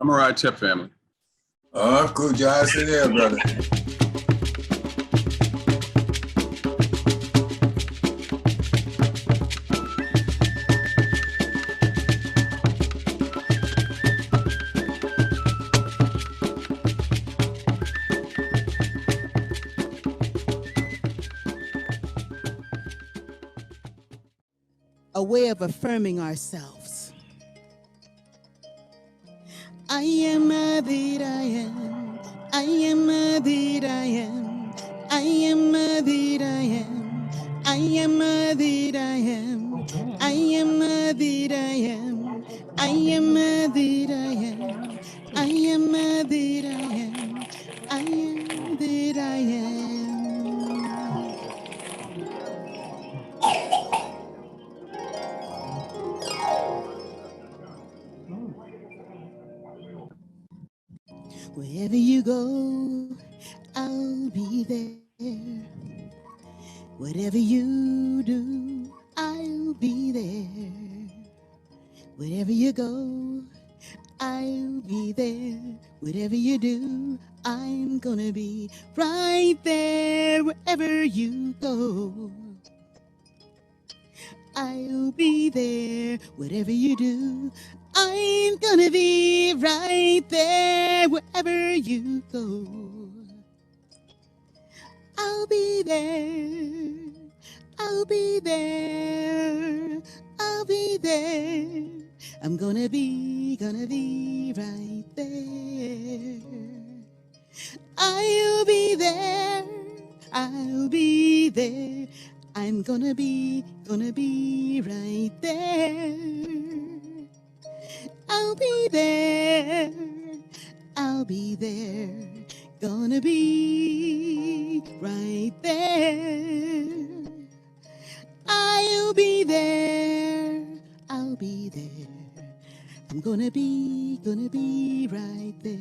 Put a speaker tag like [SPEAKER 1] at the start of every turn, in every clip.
[SPEAKER 1] I'm a Ride Tip family.
[SPEAKER 2] Oh, cool. Josh, sit there, brother.
[SPEAKER 3] A way of affirming ourselves. I am that I am. I am that I am. I am that I am. I am that I am. I am that I am. I am that I am. I am that I am. I am that I am. Wherever you go, I'll be there. Whatever you do, I'll be there. Wherever you go, I'll be there. Whatever you do, I'm gonna be right there. Wherever you go, I'll be there. Whatever you do, I'm gonna be right there. Wherever you go, I'll be there. I'll be there. I'll be there. I'm gonna be right there. I'll be there. I'll be there. I'm gonna be right there. I'll be there. I'll be there. Gonna be right there. I'll be there. I'll be there. I'm gonna be right there.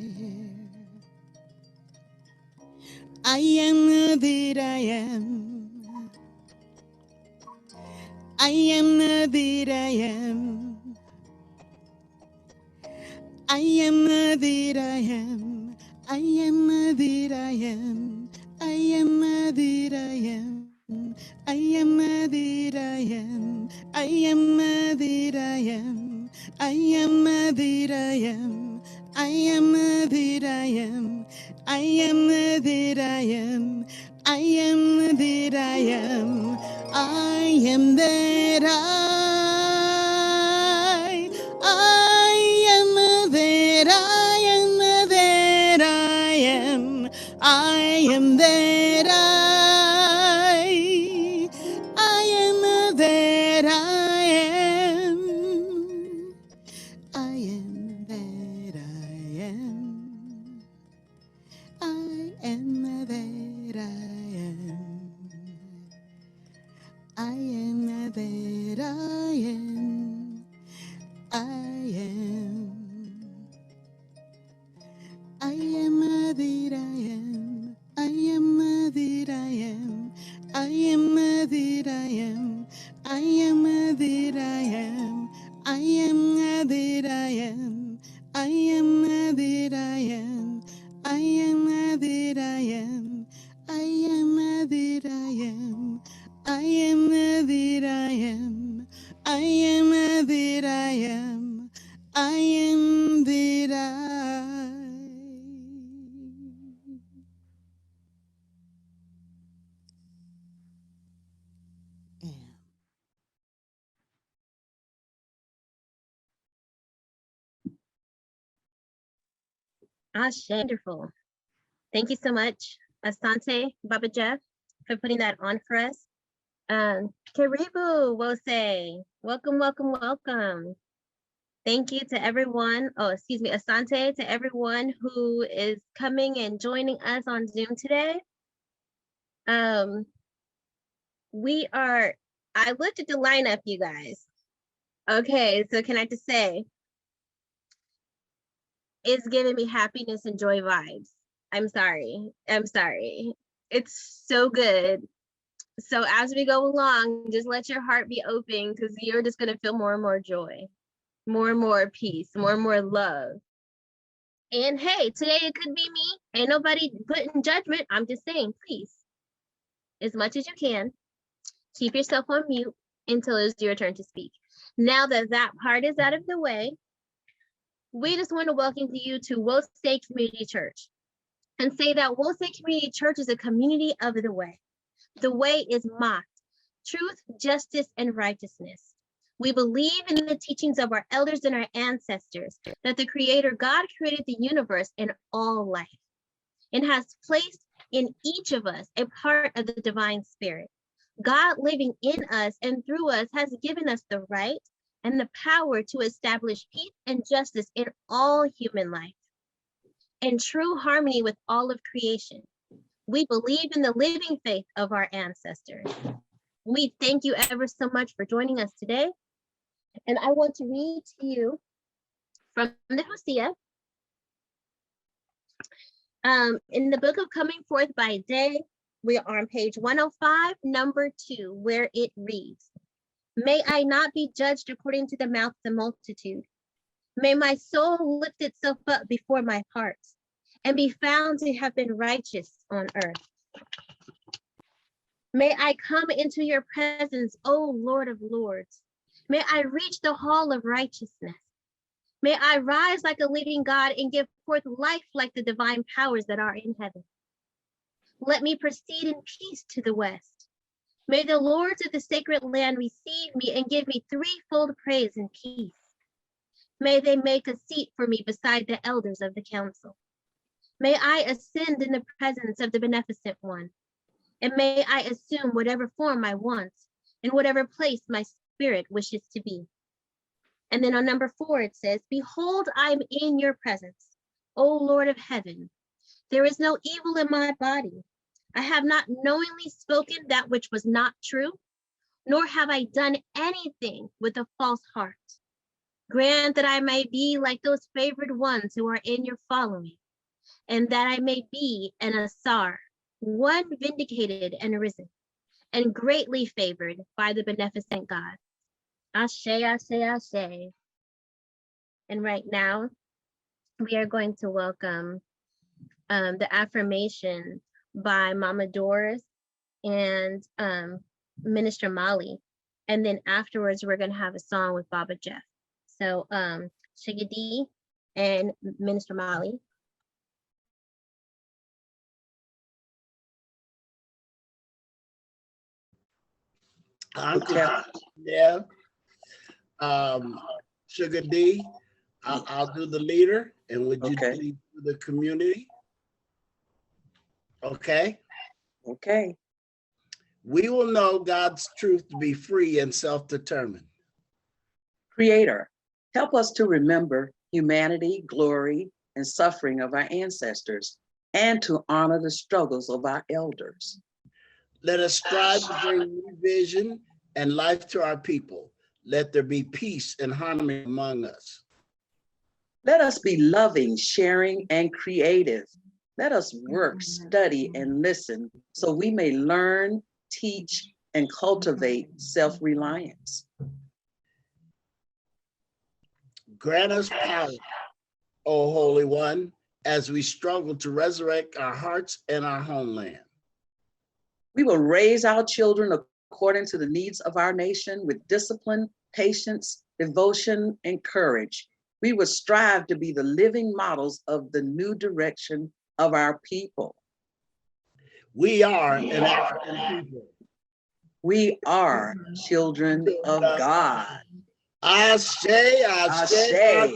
[SPEAKER 3] I am that I am. I am that I am. I am that I am. I am that I am. I am that I am. I am that I am. I am that I am. I am that I am. I am that I am. I am that I am. I am that I am. I am that I am that I am that I am. I am that I am that I am. I am that I am. I am that I am. I am that I am. I am. I am that I am. I am that I am. I am that I am. I am that I am. I am that I am. I am that I am. I am that I am. I am that I am. I am that I am. I am that I am. I am that I am.
[SPEAKER 4] Wonderful. Thank you so much, Asante, Baba Jeff, for putting that on for us. Karibu Wose, welcome, welcome, welcome. Thank you to everyone, Asante, to everyone who is coming and joining us on Zoom today. I looked at the lineup, you guys. Okay, so can I just say, it's giving me happiness and joy vibes. I'm sorry. It's so good. So as we go along, just let your heart be open, because you're just going to feel more and more joy, more and more peace, more and more love. And hey, today it could be me. Ain't nobody putting judgment. I'm just saying, please, as much as you can, keep yourself on mute until it's your turn to speak. Now that that part is out of the way, we just want to welcome you to Wosay Community Church and say that Wosay Community Church is a community of the way. The way is mocked, truth, justice, and righteousness. We believe in the teachings of our elders and our ancestors, that the Creator God created the universe and all life, and has placed in each of us a part of the divine spirit. God living in us and through us has given us the right and the power to establish peace and justice in all human life, in true harmony with all of creation. We believe in the living faith of our ancestors. We thank you ever so much for joining us today. And I want to read to you from the Hosea, in the book of Coming Forth by Day. We are on page 105, number 2, where it reads, "May I not be judged according to the mouth of the multitude. May my soul lift itself up before my heart and be found to have been righteous on earth. May I come into your presence, O Lord of Lords. May I reach the hall of righteousness. May I rise like a living God and give forth life like the divine powers that are in heaven. Let me proceed in peace to the west. May the lords of the sacred land receive me and give me threefold praise and peace. May they make a seat for me beside the elders of the council. May I ascend in the presence of the beneficent one, and may I assume whatever form I want in whatever place my spirit wishes to be." And then on number 4, it says, "Behold, I am in your presence, O Lord of heaven. There is no evil in my body. I have not knowingly spoken that which was not true, nor have I done anything with a false heart. Grant that I may be like those favored ones who are in your following, and that I may be an Asar, one vindicated and risen, and greatly favored by the beneficent God." Ashe, ashe, ashe. And right now, we are going to welcome the affirmation by Mama Doris and Minister Molly. And then afterwards, we're going to have a song with Baba Jeff. So Shigadi and Minister Molly.
[SPEAKER 1] Yeah. Sugar D, I'll do the leader, and would you do the community? Okay.
[SPEAKER 5] Okay.
[SPEAKER 1] We will know God's truth to be free and self-determined.
[SPEAKER 5] Creator, help us to remember humanity, glory, and suffering of our ancestors, and to honor the struggles of our elders.
[SPEAKER 1] Let us strive to bring new vision and life to our people. Let there be peace and harmony among us.
[SPEAKER 5] Let us be loving, sharing, and creative. Let us work, study, and listen so we may learn, teach, and cultivate self-reliance.
[SPEAKER 1] Grant us power, O Holy One, as we struggle to resurrect our hearts and our homeland.
[SPEAKER 5] We will raise our children according to the needs of our nation with discipline, patience, devotion, and courage. We will strive to be the living models of the new direction of our people.
[SPEAKER 1] We are an African people.
[SPEAKER 5] We are children of God.
[SPEAKER 1] Ashe, ashe, ashe.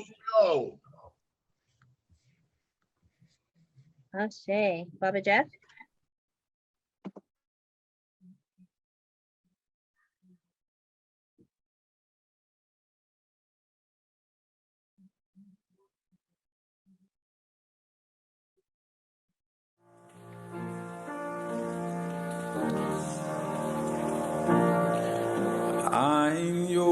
[SPEAKER 4] Ashe. Baba Jeff?
[SPEAKER 6] I'm yours,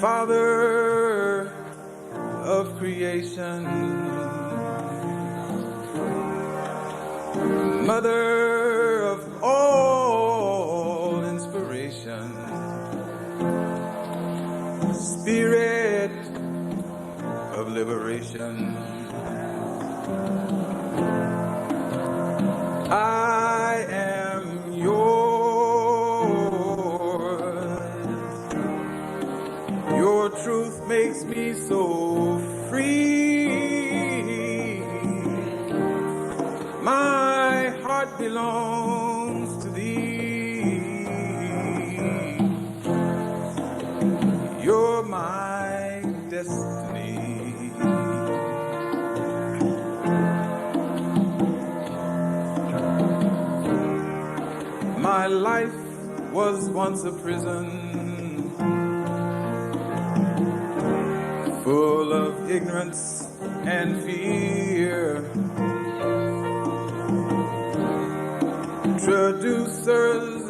[SPEAKER 6] Father of creation, Mother of all inspiration. inspiration. I am yours. Your truth makes me so free. My heart belongs to thee. You're my destiny. My life was once a prison, full of ignorance and fear. Traducers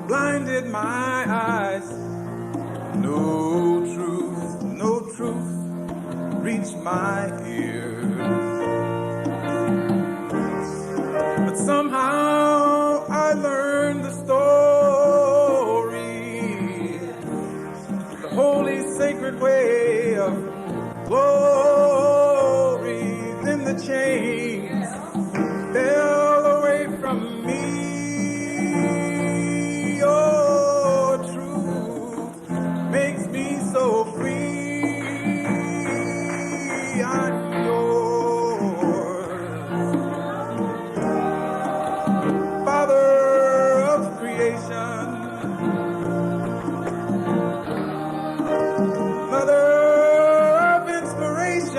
[SPEAKER 6] blinded my eyes. No truth reached my ears. But somehow I learned the story, the holy sacred way of glory. Then the chains fell away from me. Your truth makes me so free. I'm yours. Father of creation, Mother of inspiration,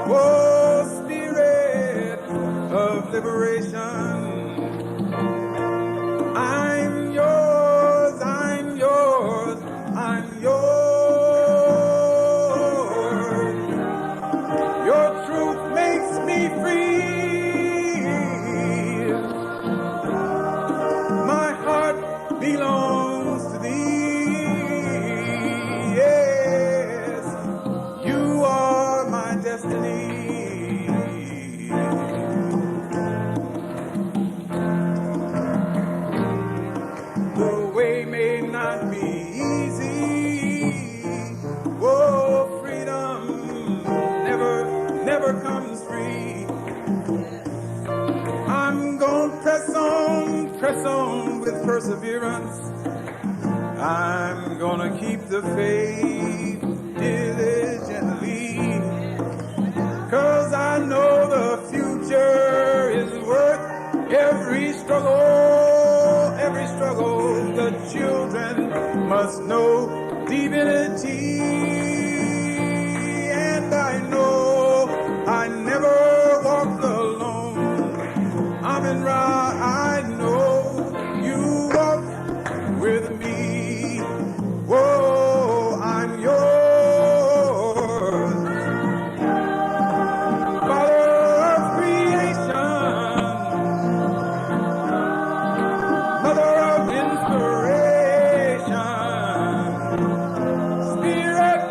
[SPEAKER 6] oh Spirit of liberation. I'm yours, I'm yours, I'm yours. Your truth makes me free. My heart belongs to thee. Yes, you are my destiny. The way may not be easy. Oh, freedom never comes free. I'm gonna press on with perseverance. I'm gonna keep the faith diligently, 'cause I know the future is worth every struggle, every struggle. The children must know divinity, and I know I never walked alone. I'm in Ra, I know you walk with me. Whoa, I'm yours. Father of creation, Mother of inspiration, Spirit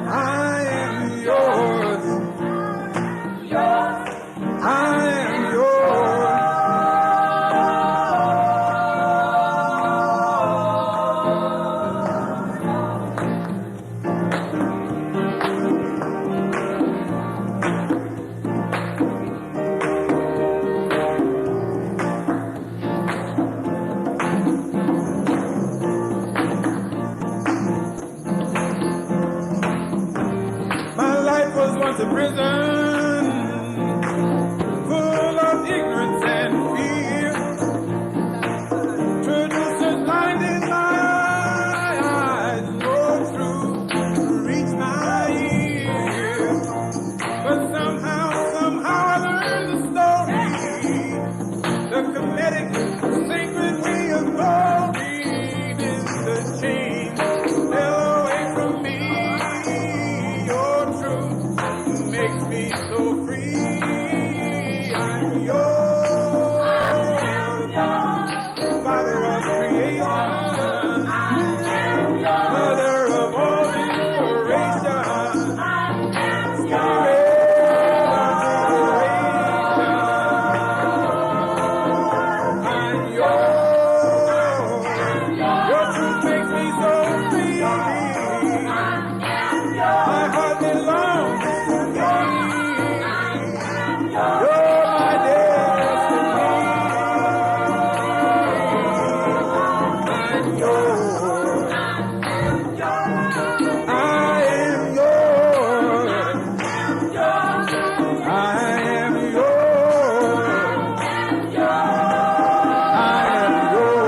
[SPEAKER 6] I am yours. I am yours. My life was once a prison, full of ignorance and fear. Traditions blinded my eyes, no truth reached my ears. But somehow I learned the story, the comedic, sacred way of glory. Is the chain fell away from me. Your truth makes me so free. I'm yours, Father of creation, Mother of all inspiration, Spirit of liberation. I'm yours. Your truth makes me so free. My heart belongs to thee. You're my destiny. I'm yours. I am yours. I am yours. I am yours.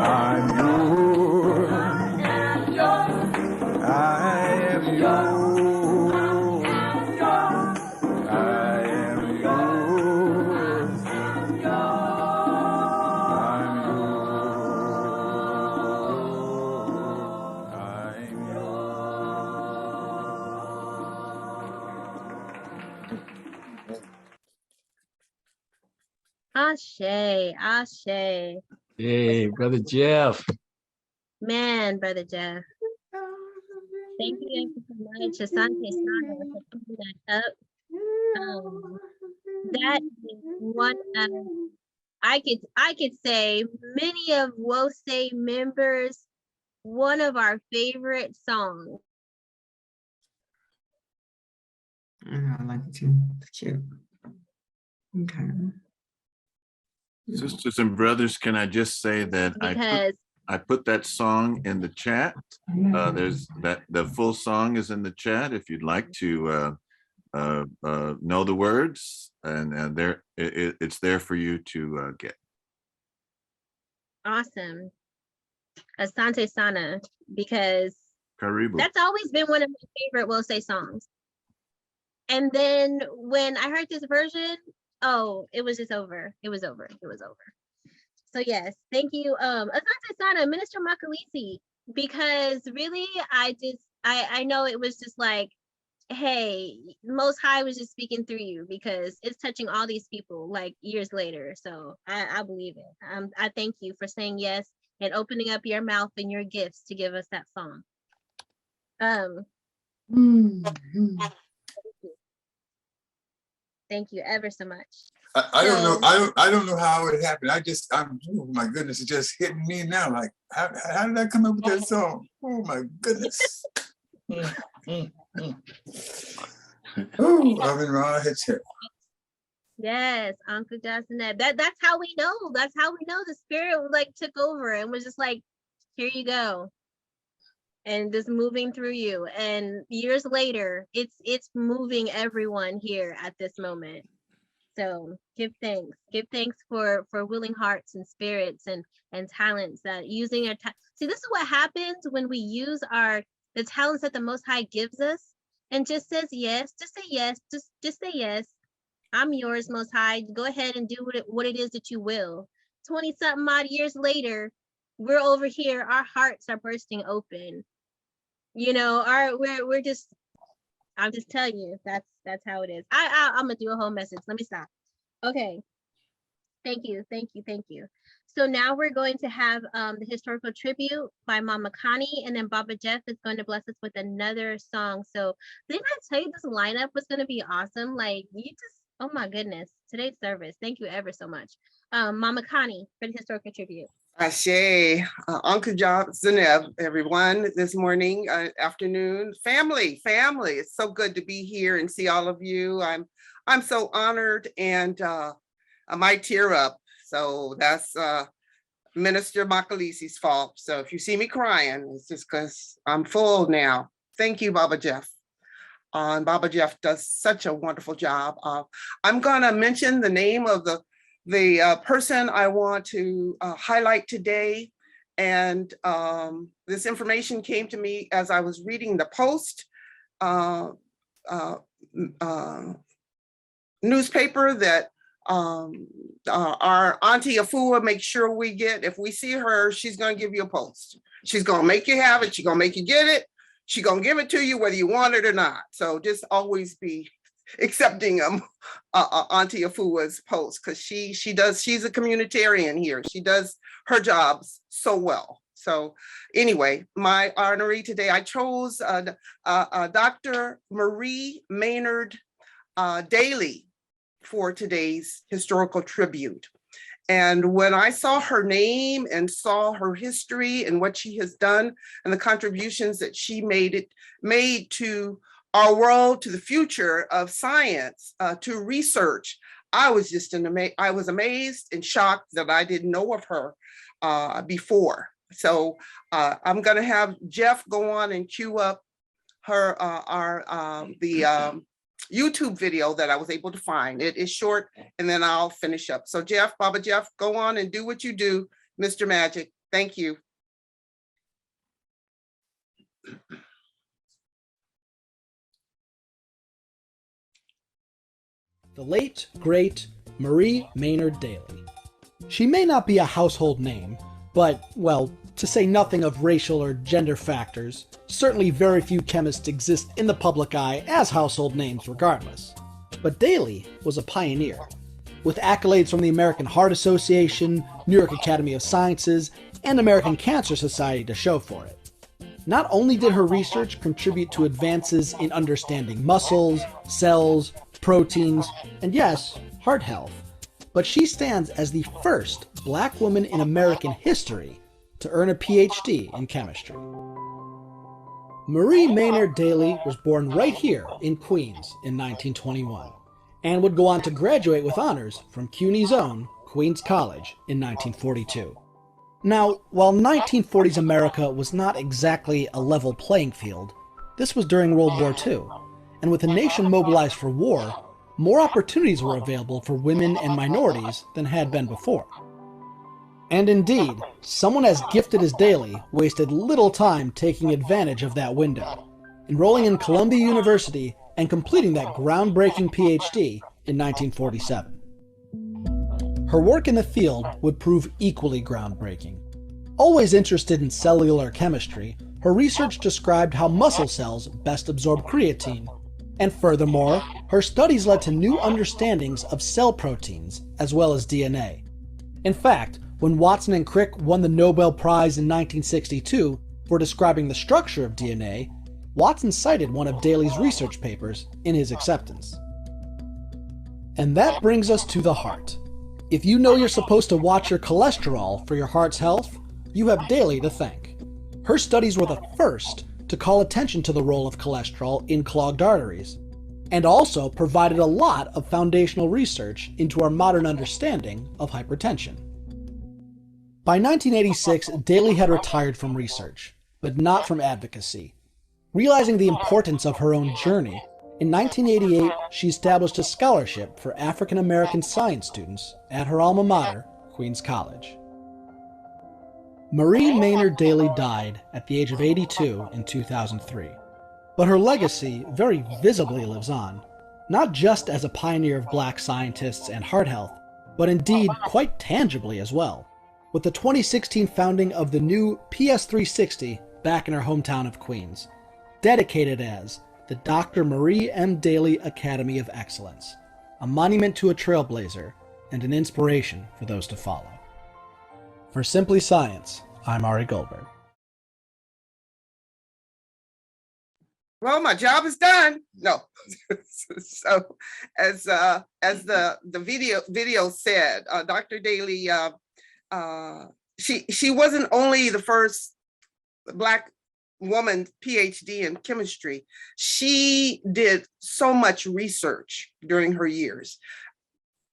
[SPEAKER 6] I'm yours. I am yours. I am yours. I'm
[SPEAKER 4] Ashe, Ashe.
[SPEAKER 7] Hey, Brother Jeff.
[SPEAKER 4] Man, Brother Jeff. Thank you so much, Asante Sana, for putting that up. That is one of, I could say many of WOSE members, one of our favorite songs.
[SPEAKER 8] I like it too. It's cute. Okay.
[SPEAKER 9] Sisters and brothers, can I just say that
[SPEAKER 4] Because
[SPEAKER 9] I put that song in the chat. There's the full song is in the chat if you'd like to know the words, and there it's there for you to get.
[SPEAKER 4] awesome. Asante Sana, because
[SPEAKER 9] Karibu.
[SPEAKER 4] that's always been one of my favorite WOSE songs. And then when I heard this version, oh, it was just over. It was over. It was over. So yes, thank you, Asante Sana, Minister Makalisi, because really, I know it was just like, hey, Most High was just speaking through you because it's touching all these people like years later. So I believe it. I thank you for saying yes and opening up your mouth and your gifts to give us that song. Thank you ever so much.
[SPEAKER 2] I don't know. I don't know how it happened. Oh my goodness, it's just hitting me now. Like, how did I come up with that song? Oh my goodness. Oh, I'm in my head.
[SPEAKER 4] Yes, Uncle Johnson. That's how we know. That's how we know the spirit like took over and was just like, here you go. And just moving through you. And years later, it's moving everyone here at this moment. So give thanks. Give thanks for willing hearts and spirits and talents that using our see, this is what happens when we use the talents that the Most High gives us and just says yes. Just say yes. Just say yes. I'm yours, Most High. Go ahead and do what it is that you will. 20-something odd years later, we're over here. Our hearts are bursting open. You know, we're just. I'm just telling you. That's how it is. I'm gonna do a whole message. Let me stop. Okay. Thank you, thank you, thank you. So now we're going to have the historical tribute by Mama Connie, and then Baba Jeff is going to bless us with another song. So didn't I tell you this lineup was going to be awesome? Like, you just, oh my goodness, today's service. Thank you ever so much. Mama Connie for the historical tribute.
[SPEAKER 10] Ashe, Uncle Johnson, everyone, this morning, afternoon, family. It's so good to be here and see all of you. I'm so honored, and I might tear up. So that's Minister Makalisi's fault. So if you see me crying, it's just because I'm full now. Thank you, Baba Jeff. And Baba Jeff does such a wonderful job. I'm gonna mention the name of the person I want to highlight today. And this information came to me as I was reading the Post newspaper that our Auntie Afua makes sure we get. If we see her, she's gonna give you a post. She's gonna make you have it. She's gonna make you get it. She's gonna give it to you whether you want it or not. So just always be accepting Auntie Afua's post, because she's a communitarian here. She does her jobs so well. So anyway, my honoree today, I chose Dr. Marie Maynard Daly for today's historical tribute. And when I saw her name and saw her history and what she has done and the contributions that she made to our world, to the future of science, to research, I was just amazed and shocked that I didn't know of her before. So I'm going to have Jeff go on and cue up her the YouTube video that I was able to find. It is short, and then I'll finish up. So Jeff, Baba Jeff, go on and do what you do, Mr. Magic. Thank you.
[SPEAKER 11] The late, great Marie Maynard Daly. She may not be a household name, but, well, to say nothing of racial or gender factors, certainly very few chemists exist in the public eye as household names regardless. But Daly was a pioneer, with accolades from the American Heart Association, New York Academy of Sciences, and American Cancer Society to show for it. Not only did her research contribute to advances in understanding muscles, cells, proteins, and yes, heart health, but she stands as the first Black woman in American history to earn a PhD in chemistry. Marie Maynard Daly was born right here in Queens in 1921, and would go on to graduate with honors from CUNY's own Queens College in 1942. Now, while 1940s America was not exactly a level playing field, this was during World War II, and with a nation mobilized for war, more opportunities were available for women and minorities than had been before. And indeed, someone as gifted as Daly wasted little time taking advantage of that window, enrolling in Columbia University and completing that groundbreaking PhD in 1947. Her work in the field would prove equally groundbreaking. Always interested in cellular chemistry, her research described how muscle cells best absorb creatine, and furthermore, her studies led to new understandings of cell proteins as well as DNA. In fact, when Watson and Crick won the Nobel Prize in 1962 for describing the structure of DNA, Watson cited one of Daly's research papers in his acceptance. And that brings us to the heart. If you know you're supposed to watch your cholesterol for your heart's health, you have Daly to thank. Her studies were the first to call attention to the role of cholesterol in clogged arteries, and also provided a lot of foundational research into our modern understanding of hypertension. By 1986, Daly had retired from research, but not from advocacy. Realizing the importance of her own journey, in 1988, she established a scholarship for African American science students at her alma mater, Queens College. Marie Maynard Daly died at the age of 82 in 2003, but her legacy very visibly lives on, not just as a pioneer of Black scientists and heart health, but indeed quite tangibly as well, with the 2016 founding of the new PS360 back in her hometown of Queens, dedicated as the Dr. Marie M. Daly Academy of Excellence, a monument to a trailblazer and an inspiration for those to follow. For Simply Science, I'm Ari Goldberg.
[SPEAKER 10] Well, my job is done. No. So as the video said, Dr. Daly, she wasn't only the first Black woman PhD in chemistry. She did so much research during her years.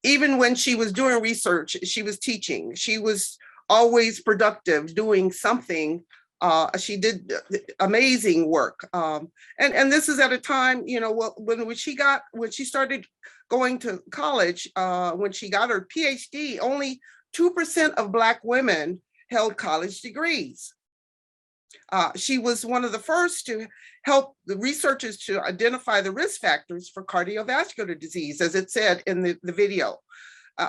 [SPEAKER 10] Even when she was doing research, she was teaching. She was always productive, doing something. She did amazing work. And this is at a time, you know, when she started going to college, when she got her PhD, only 2% of Black women held college degrees. She was one of the first to help the researchers to identify the risk factors for cardiovascular disease, as it said in the video.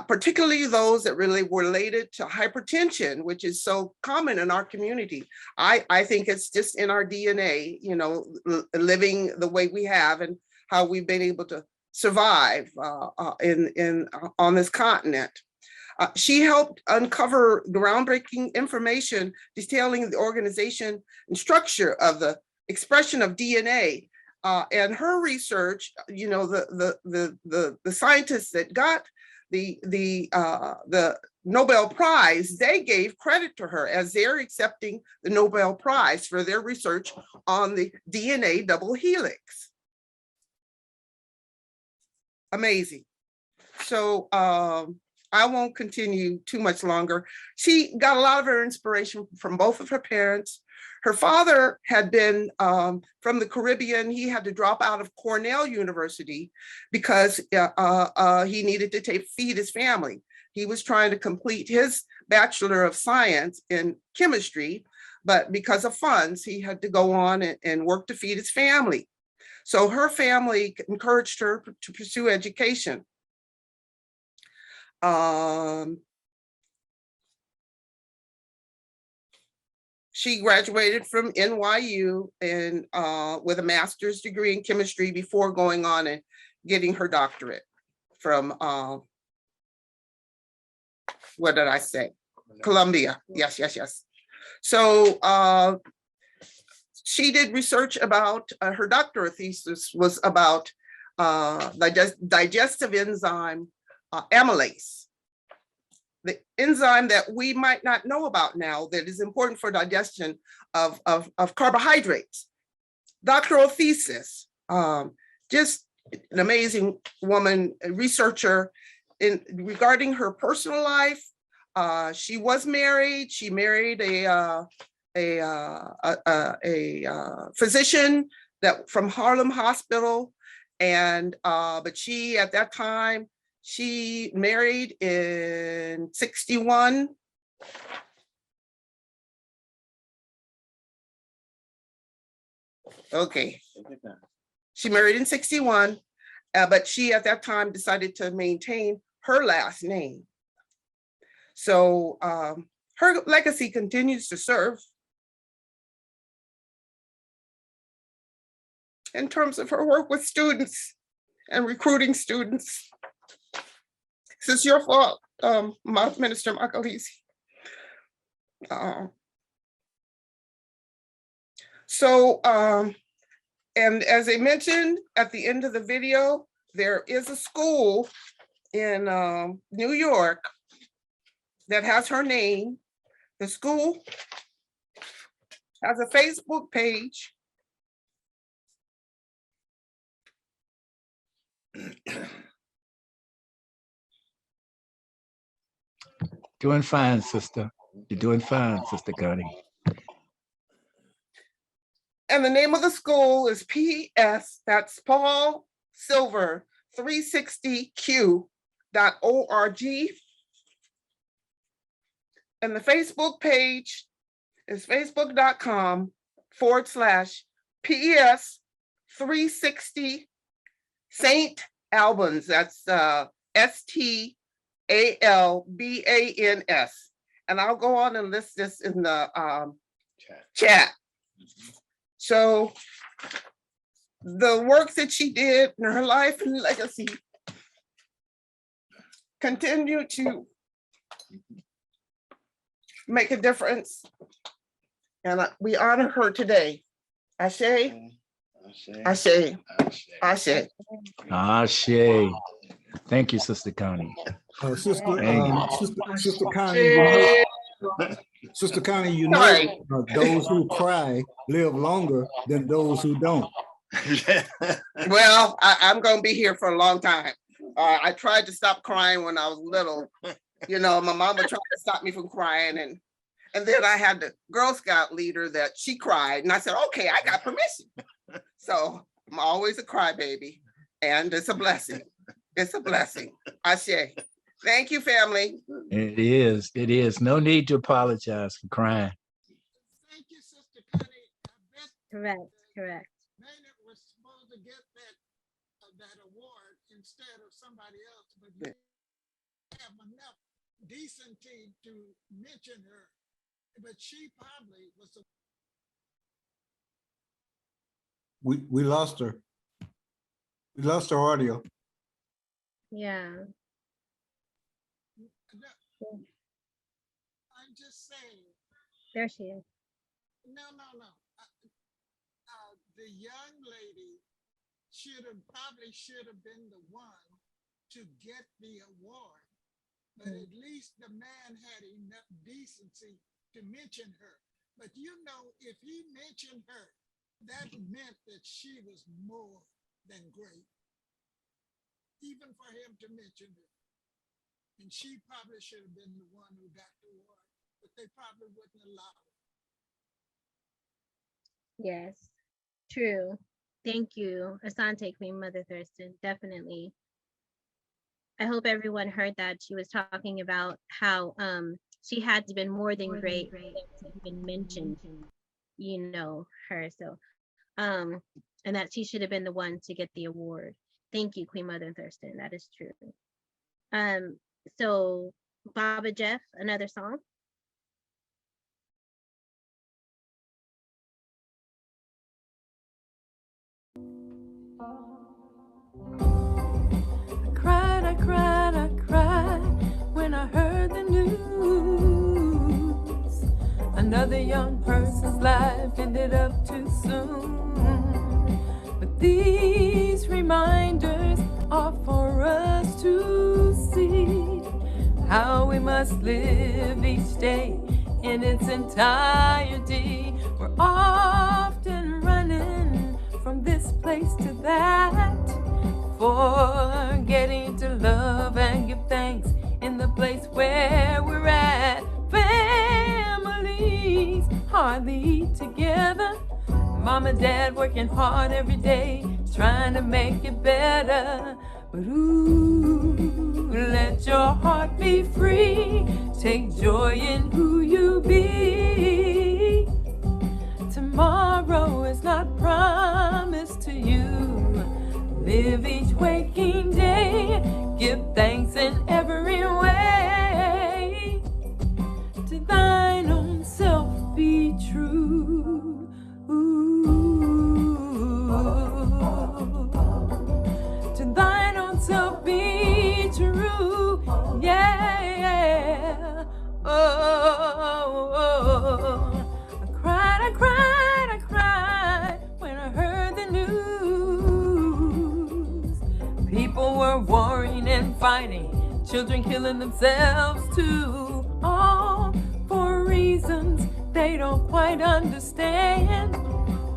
[SPEAKER 10] Particularly those that really were related to hypertension, which is so common in our community. I think it's just in our DNA, you know, living the way we have and how we've been able to survive on this continent. She helped uncover groundbreaking information detailing the organization and structure of the expression of DNA. And her research, you know, the scientists that got the Nobel Prize, they gave credit to her as they're accepting the Nobel Prize for their research on the DNA double helix. Amazing. So I won't continue too much longer. She got a lot of her inspiration from both of her parents. Her father had been from the Caribbean. He had to drop out of Cornell University because he needed to feed his family. He was trying to complete his Bachelor of Science in chemistry, but because of funds, he had to go on and work to feed his family. So her family encouraged her to pursue education. She graduated from NYU and with a master's degree in chemistry before going on and getting her doctorate from, what did I say? Columbia. Yes. So she did research about, her doctoral thesis was about digestive enzyme amylase. The enzyme that we might not know about now that is important for digestion of carbohydrates. Doctoral thesis, just an amazing woman, a researcher. Regarding her personal life, she was married. She married a physician that from Harlem Hospital, and but she at that time, she married in 61. Okay. She married in 61, but she at that time decided to maintain her last name. So her legacy continues to serve in terms of her work with students and recruiting students. This is your fault, Minister Makalisi. And as I mentioned at the end of the video, there is a school in New York that has her name. The school has a Facebook page.
[SPEAKER 7] Doing fine, sister. You're doing fine, Sister Connie.
[SPEAKER 10] And the name of the school is PS, that's Paul Silver 360q.org. And the Facebook page is facebook.com/PES 360 St. Albans. That's STALBANS. And I'll go on and list this in the chat. So the work that she did in her life and legacy continue to make a difference. And we honor her today. Ashe, Ashe, Ashe.
[SPEAKER 7] Ashe. Thank you, Sister Connie.
[SPEAKER 6] Sister
[SPEAKER 7] Thank
[SPEAKER 6] Connie, Sister Connie, you know,
[SPEAKER 10] Sorry.
[SPEAKER 6] those who cry live longer than those who don't.
[SPEAKER 10] Well, I'm gonna be here for a long time. I tried to stop crying when I was little. You know, my mama tried to stop me from crying, and then I had the Girl Scout leader that she cried, and I said, okay, I got permission. So I'm always a crybaby, and it's a blessing. It's a blessing. Ashe. Thank you, family.
[SPEAKER 7] It is. It is. No need to apologize for crying.
[SPEAKER 1] Thank you, Sister Connie. I bet
[SPEAKER 4] Correct, correct.
[SPEAKER 1] Maynard was supposed to get that award instead of somebody else, but you have enough decency to mention her. But she probably was the
[SPEAKER 6] We lost her. We lost her audio.
[SPEAKER 4] Yeah.
[SPEAKER 1] I'm just saying.
[SPEAKER 4] There she is.
[SPEAKER 1] No. The young lady probably should have been the one to get the award, but at least the man had enough decency to mention her. But you know, if he mentioned her, that meant that she was more than great, even for him to mention her. And she probably should have been the one who got the award, but they probably wouldn't allow it.
[SPEAKER 4] Yes, true. Thank you, Asante, Queen Mother Thurston. Definitely. I hope everyone heard that. She was talking about how she had to been more than great to even mention, you know, her. So, and that she should have been the one to get the award. Thank you, Queen Mother Thurston. That is true. So Baba Jeff, another song.
[SPEAKER 12] I cried when I heard the news. Another young person's life ended up too soon. But these reminders are for us to see how we must live each day in its entirety. We're often running from this place to that, forgetting to love and give thanks in the place where we're at. Families hardly eat together. Mom and dad working hard every day, trying to make it better. But ooh, let your heart be free. Take joy in who you be. Tomorrow is not promised to you. Live each waking day, give thanks in every way. To thine own self be true. To thine own self be true. Yeah. Oh. I cried when I heard the news. People were warring and fighting, children killing themselves too, all for reasons they don't quite understand.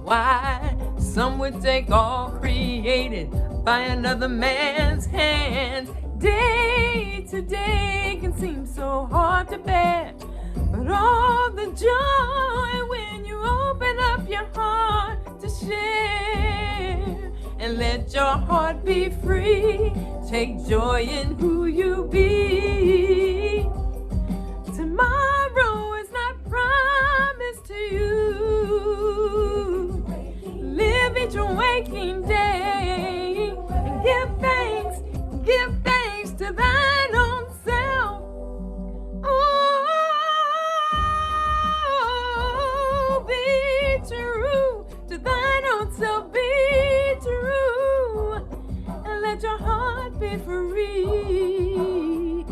[SPEAKER 12] Why some would take all created by another man's hands. Day to day can seem so hard to bear, but all the joy when you open up your heart to share. And let your heart be free. Take joy in who you be. Tomorrow is not promised to you. Live each waking day and give thanks to thine own self. Oh, be true to thine own self. Be true and let your heart be free.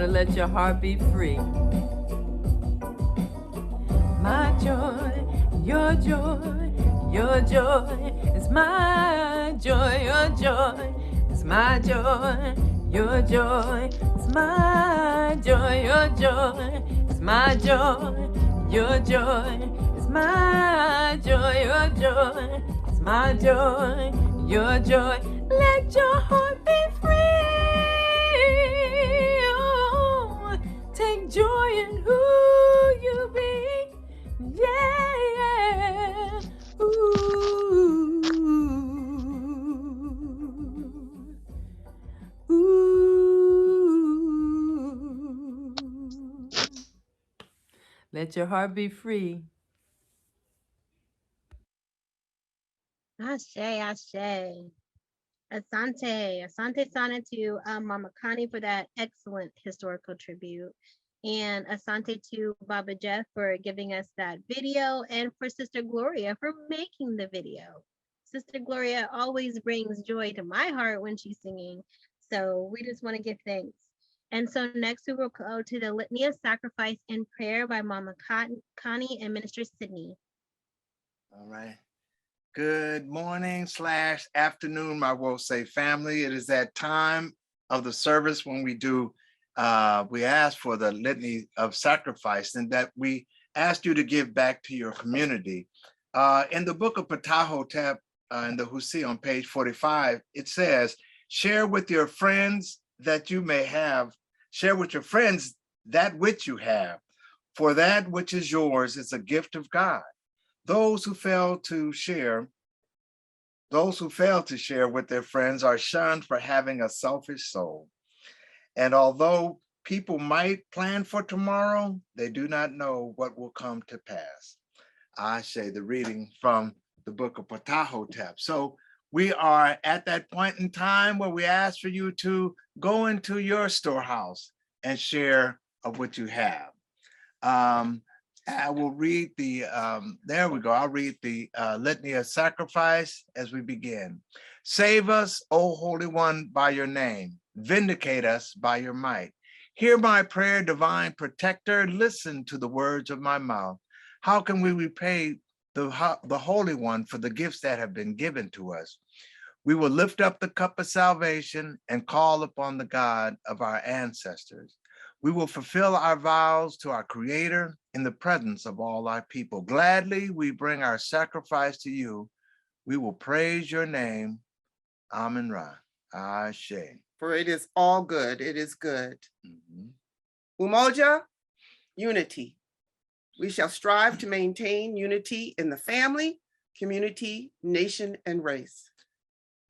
[SPEAKER 12] gotta let your heart be free. My joy, your joy, your joy is my joy, your joy is my joy, your joy is my joy, your joy is my joy, your joy is my joy, your joy is my joy, your joy. Let your heart be free. Oh, take joy in who you be. Yeah, yeah. Ooh. Ooh. Let your heart be free.
[SPEAKER 4] Ashe. Asante Sana to Mama Connie for that excellent historical tribute. And Asante to Baba Jeff for giving us that video, and for Sister Gloria for making the video. Sister Gloria always brings joy to my heart when she's singing. So we just want to give thanks. And so next we will go to the Litany of Sacrifice and Prayer by Mama Connie and Minister Sydney.
[SPEAKER 13] All right. Good morning / afternoon, my Will Say family. It is that time of the service when we ask for the litany of sacrifice, and that we ask you to give back to your community. In the book of Ptahhotep, in the Husi on page 45, it says, share with your friends that you may have, share with your friends that which you have, for that which is yours is a gift of God. Those who fail to share with their friends are shunned for having a selfish soul. And although people might plan for tomorrow, they do not know what will come to pass. Ashe, the reading from the book of Ptahhotep. So we are at that point in time where we ask for you to go into your storehouse and share of what you have. I will read there we go. I'll read the Litany of Sacrifice as we begin. Save us, O Holy One, by your name. Vindicate us by your might. Hear my prayer, divine protector. Listen to the words of my mouth. How can we repay the Holy One for the gifts that have been given to us? We will lift up the cup of salvation and call upon the God of our ancestors. We will fulfill our vows to our Creator in the presence of all our people. Gladly, we bring our sacrifice to you. We will praise your name. Amen Ra. Ashe.
[SPEAKER 10] For it is all good. It is good. Umoja, unity. We shall strive to maintain unity in the family, community, nation, and race.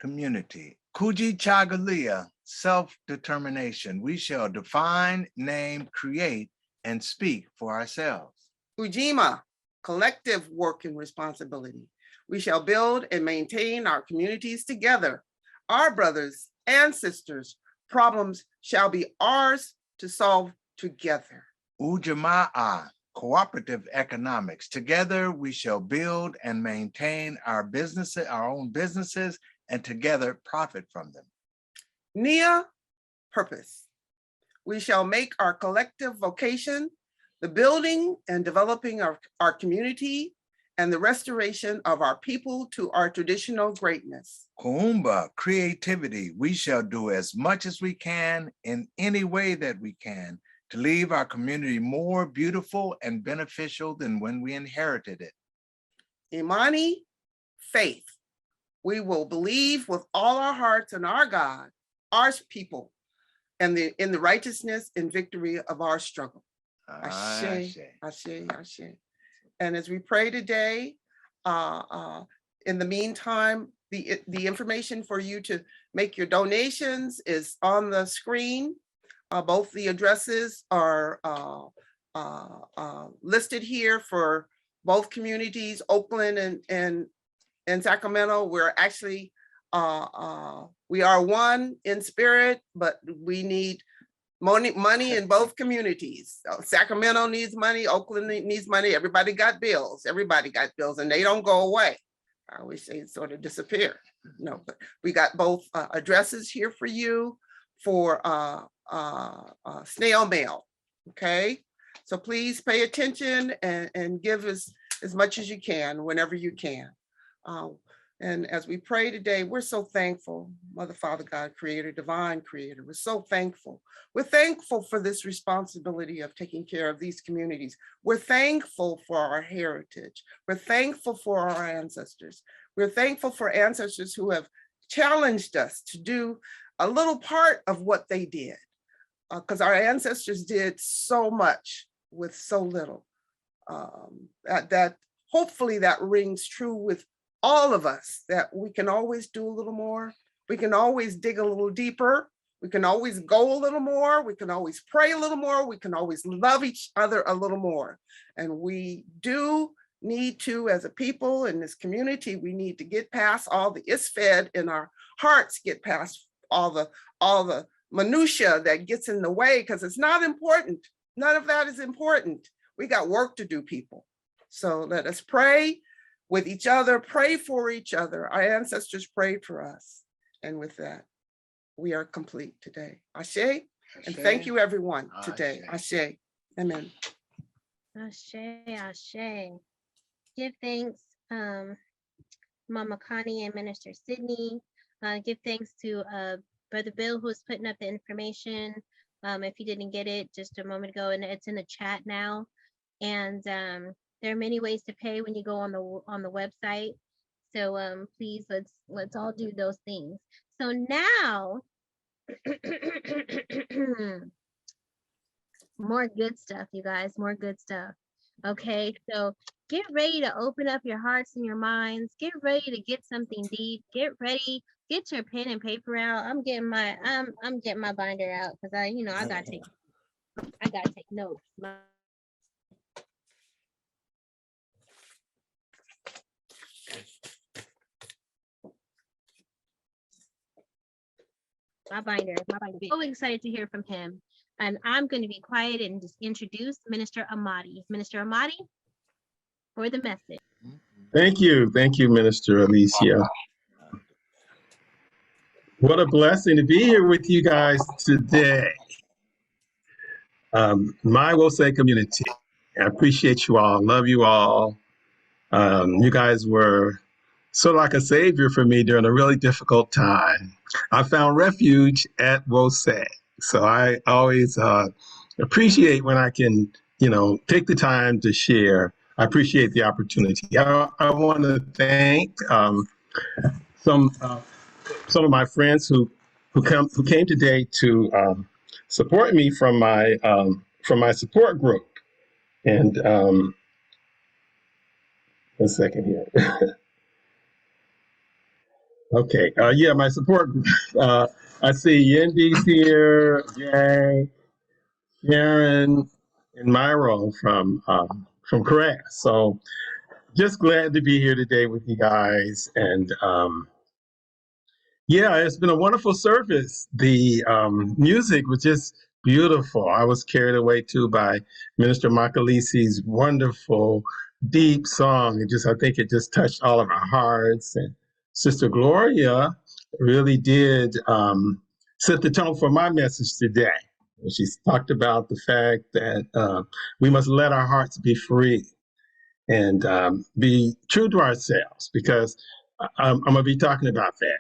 [SPEAKER 13] Community. Kuji Chagalia, self-determination. We shall define, name, create, and speak for ourselves.
[SPEAKER 10] Ujima, collective work and responsibility. We shall build and maintain our communities together. Our brothers and sisters, problems shall be ours to solve together.
[SPEAKER 13] Ujamaa, cooperative economics. Together we shall build and maintain our businesses, our own businesses, and together profit from them.
[SPEAKER 10] Nia, purpose. We shall make our collective vocation the building and developing of our community and the restoration of our people to our traditional greatness.
[SPEAKER 13] Kuumba, creativity. We shall do as much as we can in any way that we can to leave our community more beautiful and beneficial than when we inherited it.
[SPEAKER 10] Imani, faith. We will believe with all our hearts in our God, our people, and in the righteousness and victory of our struggle. Ashe, ashe, ashe. And as we pray today, in the meantime, the information for you to make your donations is on the screen. Both the addresses are listed here for both communities, Oakland and Sacramento. We're actually, we are one in spirit, but we need money in both communities. Sacramento needs money, Oakland needs money. Everybody got bills, and they don't go away. I always say sort of disappear. No, but we got both addresses here for you for snail mail. Okay, so please pay attention and give us as much as you can whenever you can. And as we pray today, we're so thankful, Mother, Father, God, Creator, Divine Creator. We're so thankful. We're thankful for this responsibility of taking care of these communities. We're thankful for our heritage. We're thankful for our ancestors. We're thankful for ancestors who have challenged us to do a little part of what they did, because our ancestors did so much with so little. That hopefully that rings true with all of us, that we can always do a little more. We can always dig a little deeper. We can always go a little more. We can always pray a little more. We can always love each other a little more. And we do need to, as a people in this community, we need to get past all the isfed in our hearts, get past all the minutia that gets in the way, because it's not important. None of that is important. We got work to do, people. So let us pray with each other, pray for each other. Our ancestors prayed for us. And with that, we are complete today. Ashe, and thank you everyone today. Ashe, amen.
[SPEAKER 4] Ashe, Ashe. Give thanks, Mama Connie and Minister Sydney. Give thanks to Brother Bill, who's putting up the information. If you didn't get it just a moment ago, and it's in the chat now. And there are many ways to pay when you go on the website. So please, let's all do those things. So now, more good stuff, you guys, more good stuff. Okay, so get ready to open up your hearts and your minds. Get ready to get something deep. Get ready. Get your pen and paper out. I'm getting my binder out, because I gotta take notes. My binder. So excited to hear from him. And I'm going to be quiet and just introduce Minister Amadi. Minister Amadi, for the message.
[SPEAKER 14] Thank you, Minister Alicia. What a blessing to be here with you guys today. My Wosay community, I appreciate you all, love you all. You guys were sort of like a savior for me during a really difficult time. I found refuge at Wosay. So I always appreciate when I can, take the time to share. I appreciate the opportunity. I want to thank some of my friends who came today to support me from my support group. And 1 second here. Okay, my support group. I see Yendi's here, Jay, Sharon, and Myro from Korea. So just glad to be here today with you guys. And it's been a wonderful service. The music was just beautiful. I was carried away too by Minister Makalisi's wonderful, deep song. I think it just touched all of our hearts. And Sister Gloria really did set the tone for my message today. She talked about the fact that we must let our hearts be free and be true to ourselves, because I'm going to be talking about that.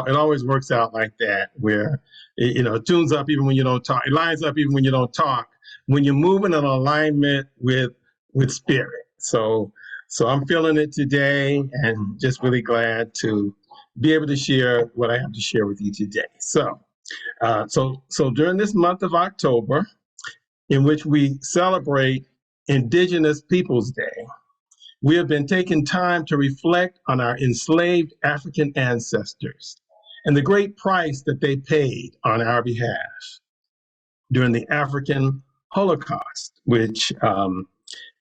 [SPEAKER 14] It always works out like that, where it tunes up even when you don't talk. It lines up even when you don't talk, when you're moving in alignment with spirit. So I'm feeling it today, and just really glad to be able to share what I have to share with you today. So during this month of October, in which we celebrate Indigenous Peoples Day, we have been taking time to reflect on our enslaved African ancestors and the great price that they paid on our behalf during the African Holocaust, which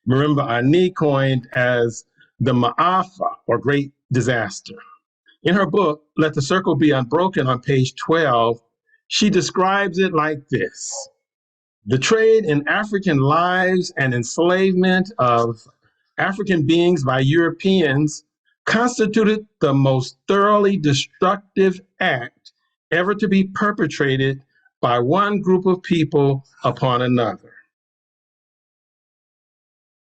[SPEAKER 14] Marimba Ani coined as the Ma'afa, or Great Disaster. In her book, Let the Circle Be Unbroken, on page 12, she describes it like this: the trade in African lives and enslavement of African beings by Europeans constituted the most thoroughly destructive act ever to be perpetrated by one group of people upon another.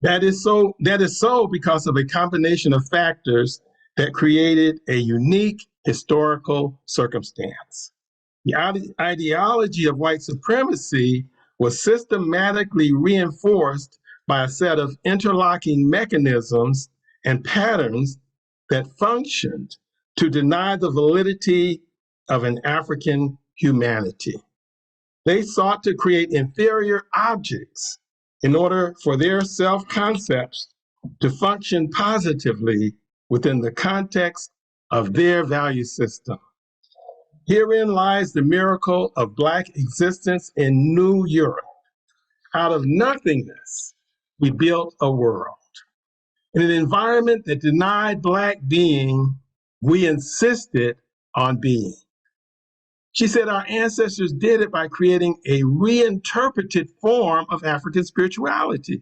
[SPEAKER 14] That is so because of a combination of factors that created a unique historical circumstance. The ideology of white supremacy was systematically reinforced by a set of interlocking mechanisms and patterns that functioned to deny the validity of an African humanity. They sought to create inferior objects in order for their self-concepts to function positively within the context of their value system. Herein lies the miracle of Black existence in New Europe. Out of nothingness, we built a world. In an environment that denied Black being, we insisted on being. She said our ancestors did it by creating a reinterpreted form of African spirituality,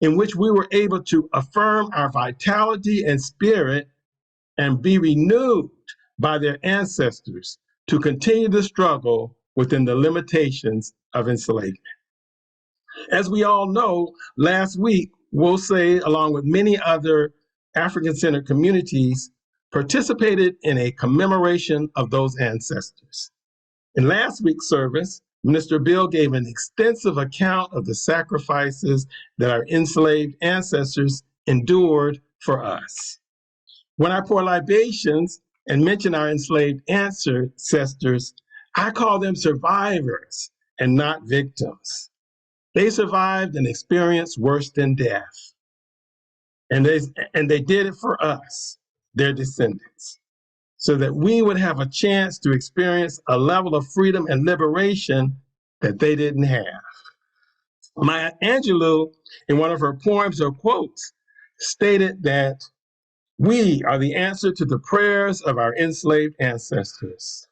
[SPEAKER 14] in which we were able to affirm our vitality and spirit and be renewed by their ancestors to continue the struggle within the limitations of enslavement. As we all know, last week, Wose, along with many other African-centered communities, participated in a commemoration of those ancestors. In last week's service, Minister Bill gave an extensive account of the sacrifices that our enslaved ancestors endured for us. When I pour libations and mention our enslaved ancestors, I call them survivors and not victims. They survived an experience worse than death. And they did it for us, their descendants, so that we would have a chance to experience a level of freedom and liberation that they didn't have. Maya Angelou, in one of her poems or quotes, stated that we are the answer to the prayers of our enslaved ancestors.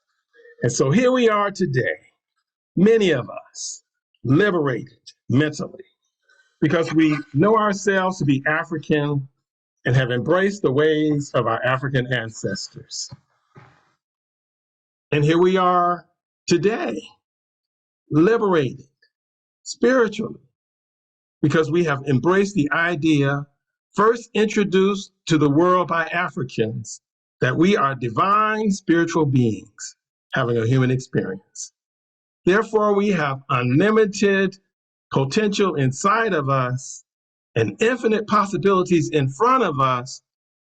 [SPEAKER 14] And so here we are today, many of us liberated mentally because we know ourselves to be African and have embraced the ways of our African ancestors. And here we are today, liberated spiritually, because we have embraced the idea first introduced to the world by Africans that we are divine spiritual beings having a human experience. Therefore, we have unlimited potential inside of us and infinite possibilities in front of us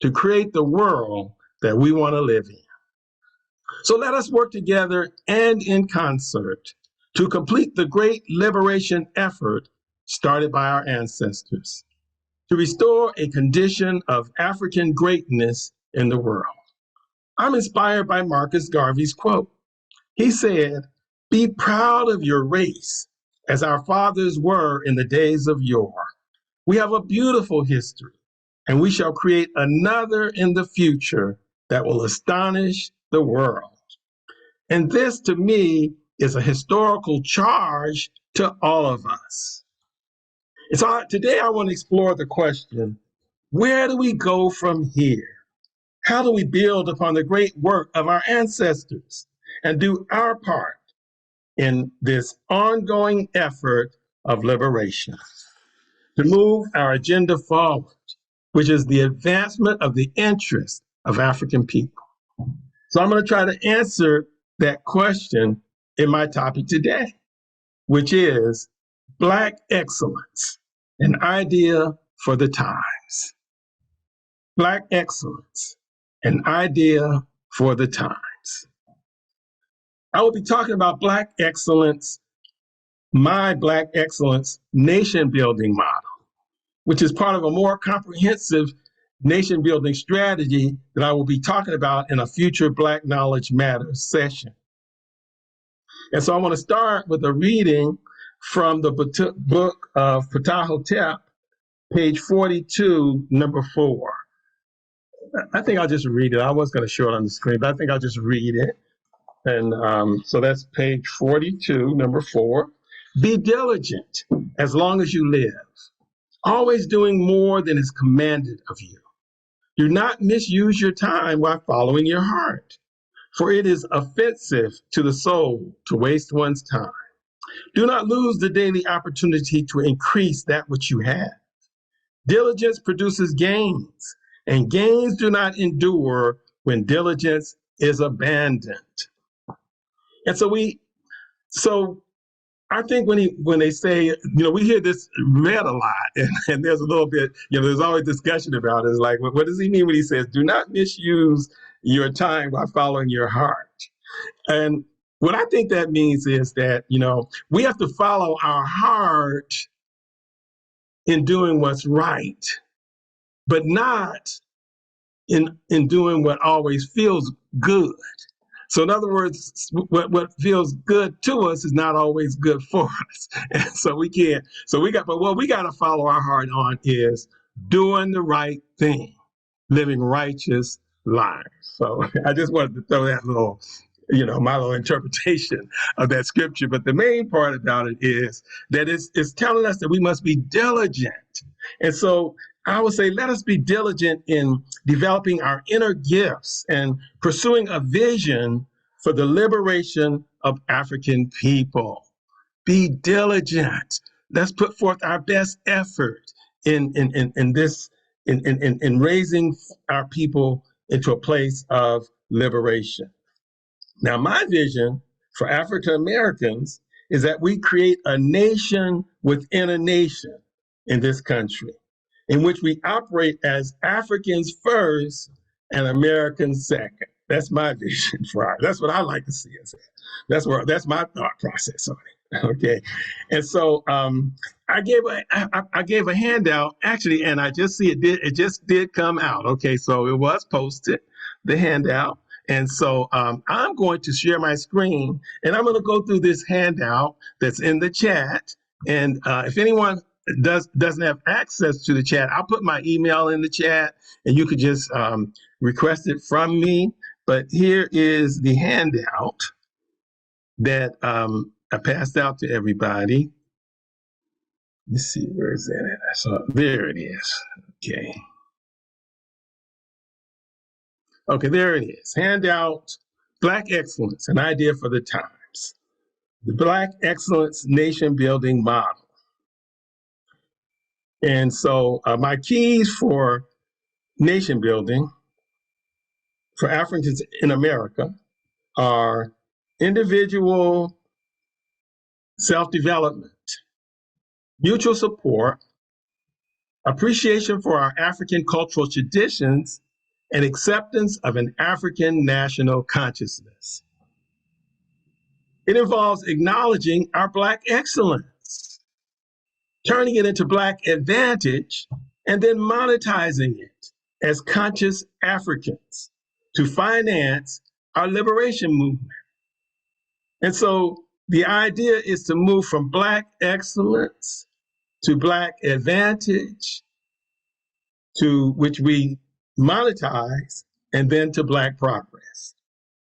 [SPEAKER 14] to create the world that we want to live in. So let us work together and in concert to complete the great liberation effort started by our ancestors, to restore a condition of African greatness in the world. I'm inspired by Marcus Garvey's quote. He said, "Be proud of your race as our fathers were in the days of yore. We have a beautiful history, and we shall create another in the future that will astonish the world." And this, to me, is a historical charge to all of us. And so today I want to explore the question, where do we go from here? How do we build upon the great work of our ancestors and do our part in this ongoing effort of liberation to move our agenda forward, which is the advancement of the interests of African people? So I'm going to try to answer that question in my topic today, which is Black excellence, an idea for the times. Black excellence, an idea for the times. I will be talking about Black excellence, my Black excellence nation building model, which is part of a more comprehensive nation building strategy that I will be talking about in a future Black Knowledge Matters session. And so I want to start with a reading from the book of Ptah-hotep, page 42, number 4. I think I'll just read it. I was going to show it on the screen, but I think I'll just read it. And so that's page 42, number 4. Be diligent as long as you live, always doing more than is commanded of you. Do not misuse your time while following your heart. for it is offensive to the soul to waste one's time. Do not lose the daily opportunity to increase that which you have. Diligence produces gains, and gains do not endure when diligence is abandoned. And so I think when they say, we hear this read a lot, and there's a little bit, there's always discussion about it. It's like, what does he mean when he says, do not misuse your time by following your heart? And what I think that means is that, we have to follow our heart in doing what's right, but not in doing what always feels good. So in other words, what feels good to us is not always good for us. And so we got to follow our heart on is doing the right thing, living righteous lives. So I just wanted to throw that little, my little interpretation of that scripture. But the main part about it is that it's telling us that we must be diligent. And so I would say, let us be diligent in developing our inner gifts and pursuing a vision for the liberation of African people. Be diligent. Let's put forth our best effort in raising our people into a place of liberation. Now, my vision for African Americans is that we create a nation within a nation in this country, in which we operate as Africans first and Americans second. That's my vision for that's what I like to see us. That's my thought process on it. Okay, and so I gave a handout actually, and I just see it just did come out. Okay, so it was posted, the handout, and so I'm going to share my screen, and I'm going to go through this handout that's in the chat, and if anyone doesn't have access to the chat, I'll put my email in the chat, and you could just request it from me. But here is the handout that I passed out to everybody. Let's see, where is that at? So there it is. Okay, there it is. Handout, Black Excellence, an idea for the times. The Black Excellence Nation Building Model. And so my keys for nation building for Africans in America are individual self-development, mutual support, appreciation for our African cultural traditions, and acceptance of an African national consciousness. It involves acknowledging our Black excellence, turning it into Black advantage, and then monetizing it as conscious Africans to finance our liberation movement. And so the idea is to move from Black excellence to Black advantage, to which we monetize, and then to Black progress.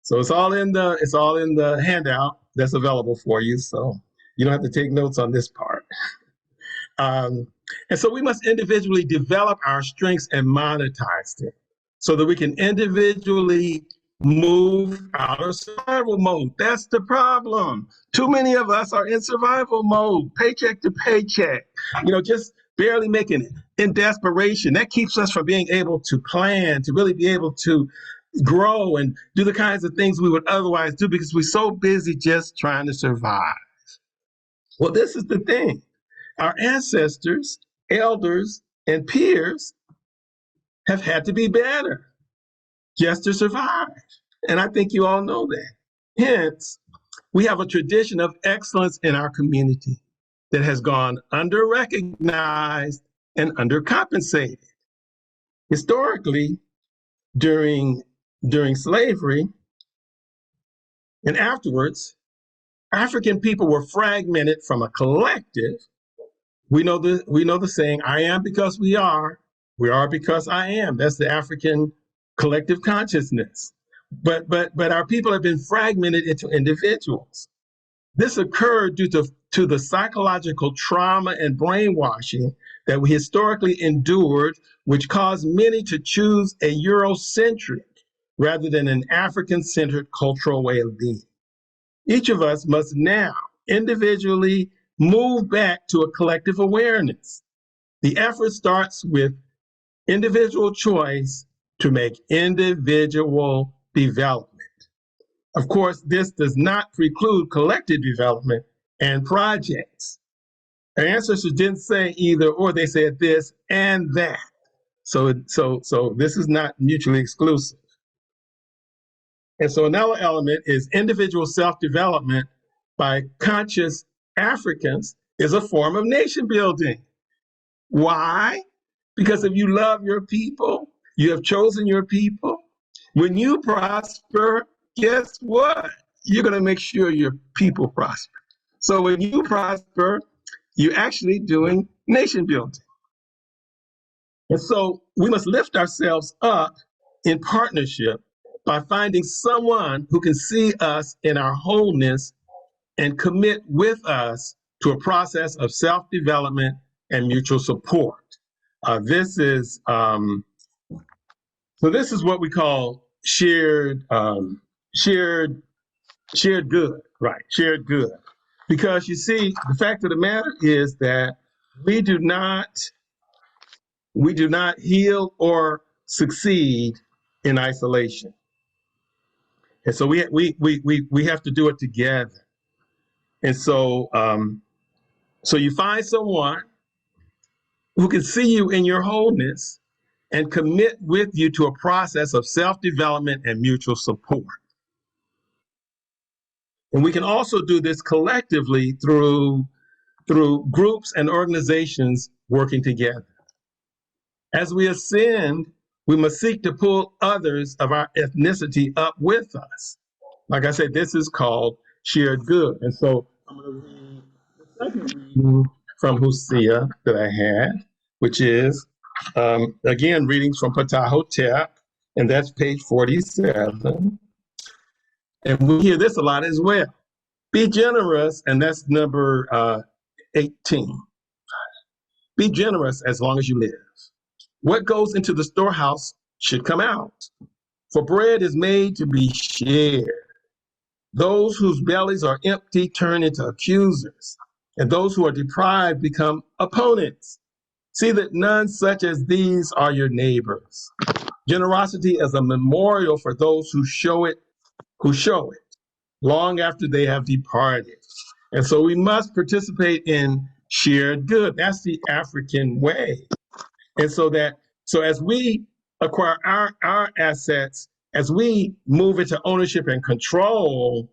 [SPEAKER 14] So it's all in the handout that's available for you. So you don't have to take notes on this part. And so we must individually develop our strengths and monetize them so that we can individually move out of survival mode. That's the problem. Too many of us are in survival mode, paycheck to paycheck, just barely making it, in desperation. That keeps us from being able to plan, to really be able to grow and do the kinds of things we would otherwise do because we're so busy just trying to survive. Well, this is the thing. Our ancestors, elders, and peers have had to be better just to survive. And I think you all know that. Hence, we have a tradition of excellence in our community that has gone under-recognized and undercompensated. Historically, during slavery and afterwards, African people were fragmented from a collective. We know the saying, I am because we are because I am. That's the African collective consciousness. But our people have been fragmented into individuals. This occurred due to the psychological trauma and brainwashing that we historically endured, which caused many to choose a Eurocentric rather than an African-centered cultural way of being. Each of us must now individually move back to a collective awareness. The effort starts with individual choice to make individual development. Of course, this does not preclude collective development and projects. Our ancestors didn't say either or, they said this and that. So this is not mutually exclusive. And so another element is individual self-development by conscious Africans is a form of nation building. Why? Because if you love your people, you have chosen your people. When you prosper, guess what? You're going to make sure your people prosper. So when you prosper, you're actually doing nation building. And so we must lift ourselves up in partnership by finding someone who can see us in our wholeness and commit with us to a process of self-development and mutual support. This is what we call shared good, right? Shared good. Because you see, the fact of the matter is that we do not heal or succeed in isolation. And so we have to do it together. And so so you find someone who can see you in your wholeness and commit with you to a process of self-development and mutual support. And we can also do this collectively through groups and organizations working together. As we ascend, we must seek to pull others of our ethnicity up with us. Like I said, this is called shared good. And so I'm going to read the second reading from Hosea that I had, which is, again, readings from Ptah-hotep, and that's page 47. And we hear this a lot as well. Be generous, and that's number 18. Be generous as long as you live. What goes into the storehouse should come out, for bread is made to be shared. Those whose bellies are empty turn into accusers, and those who are deprived become opponents. See that none such as these are your neighbors. Generosity is a memorial for those who show it long after they have departed. And so we must participate in shared good. That's the African way. And so as we acquire our assets, as we move into ownership and control,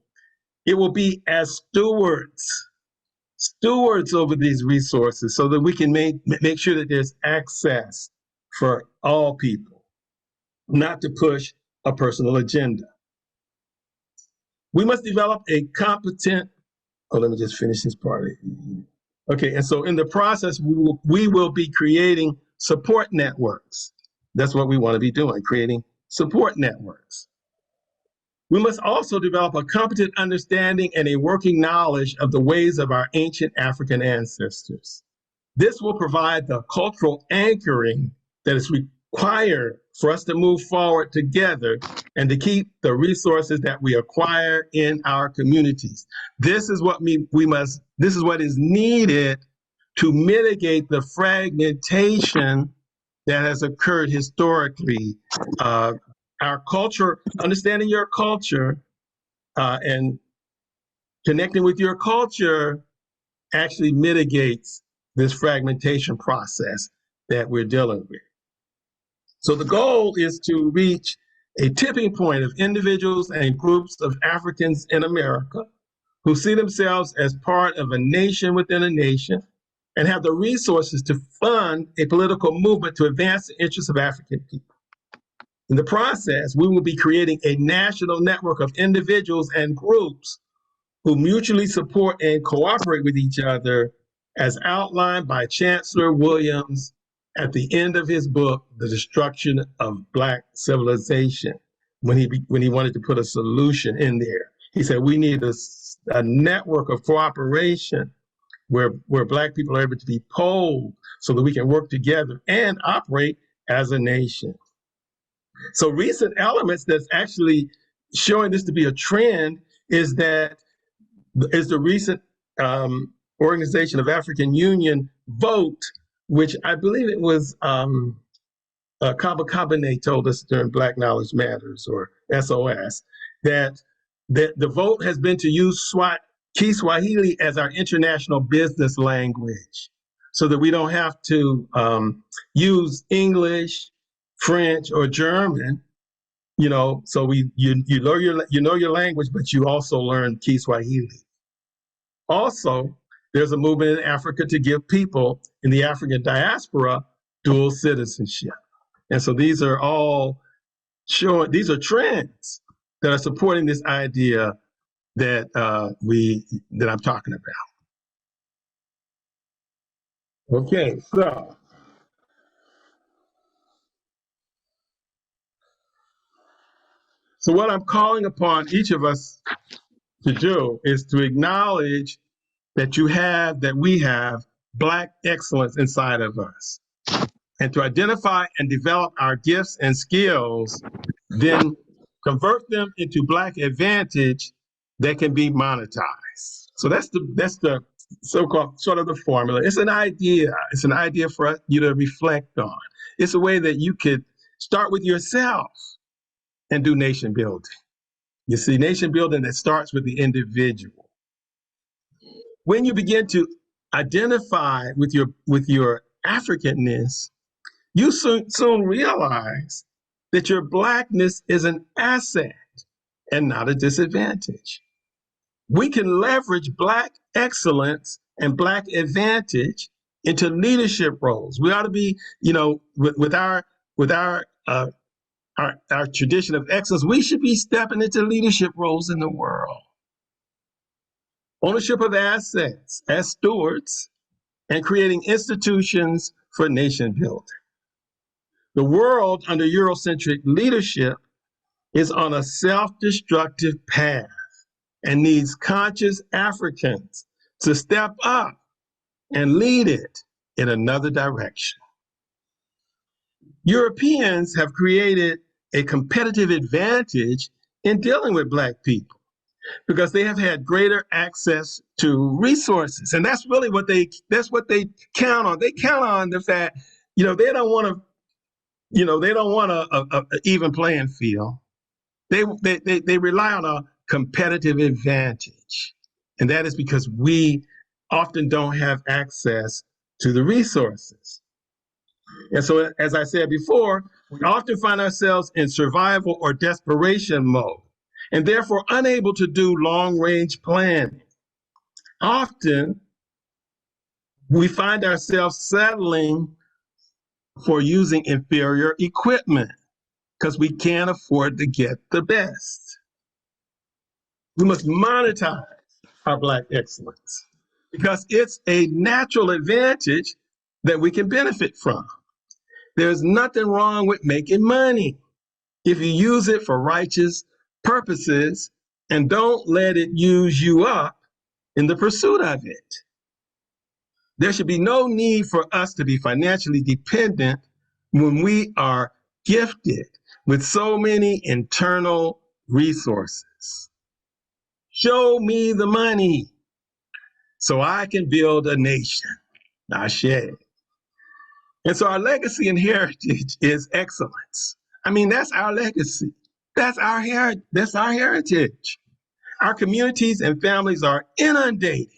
[SPEAKER 14] it will be as stewards over these resources so that we can make sure that there's access for all people, not to push a personal agenda. We must develop a competent, let me just finish this part. Okay, and so in the process, we will be creating support networks. That's what we want to be doing, creating support networks. We must also develop a competent understanding and a working knowledge of the ways of our ancient African ancestors. This will provide the cultural anchoring that is required for us to move forward together and to keep the resources that we acquire in our communities. This is what this is what is needed to mitigate the fragmentation that has occurred historically. Our culture, understanding your culture and connecting with your culture actually mitigates this fragmentation process that we're dealing with. So the goal is to reach a tipping point of individuals and groups of Africans in America who see themselves as part of a nation within a nation and have the resources to fund a political movement to advance the interests of African people. In the process, we will be creating a national network of individuals and groups who mutually support and cooperate with each other, as outlined by Chancellor Williams at the end of his book, The Destruction of Black Civilization, when he wanted to put a solution in there. He said, we need a network of cooperation where Black people are able to be polled so that we can work together and operate as a nation. So recent elements that's actually showing this to be a trend is the recent Organization of African Union vote, which I believe it was Kaba Kabane told us during Black Knowledge Matters, or SOS, that the vote has been to use Kiswahili as our international business language, so that we don't have to use English, French, or German. So you know your language, but you also learn Kiswahili. Also, there's a movement in Africa to give people in the African diaspora dual citizenship. And so these are all showing, these are trends that are supporting this idea that I'm talking about. Okay, so what I'm calling upon each of us to do is to acknowledge that we have Black excellence inside of us, and to identify and develop our gifts and skills, then convert them into Black advantage that can be monetized. So that's the so-called sort of the formula. It's an idea. It's an idea for you to reflect on. It's a way that you could start with yourself and do nation building. You see, nation building that starts with the individual. When you begin to identify with your Africanness, you soon realize that your Blackness is an asset and not a disadvantage. We can leverage Black excellence and Black advantage into leadership roles. We ought to be, with our tradition of excellence, we should be stepping into leadership roles in the world. Ownership of assets as stewards, and creating institutions for nation building. The world under Eurocentric leadership is on a self-destructive path and needs conscious Africans to step up and lead it in another direction. Europeans have created a competitive advantage in dealing with Black people because they have had greater access to resources. And that's really what they count on. They count on the fact, they don't want a even playing field. They rely on a competitive advantage. And that is because we often don't have access to the resources. And so, as I said before, we often find ourselves in survival or desperation mode, and therefore unable to do long-range planning. Often, we find ourselves settling for using inferior equipment because we can't afford to get the best. We must monetize our Black excellence because it's a natural advantage that we can benefit from. There's nothing wrong with making money if you use it for righteous purposes and don't let it use you up in the pursuit of it. There should be no need for us to be financially dependent when we are gifted with so many internal resources. Show me the money so I can build a nation. Ashe. And so our legacy and heritage is excellence. I mean, that's our legacy. That's our heritage. Our communities and families are inundated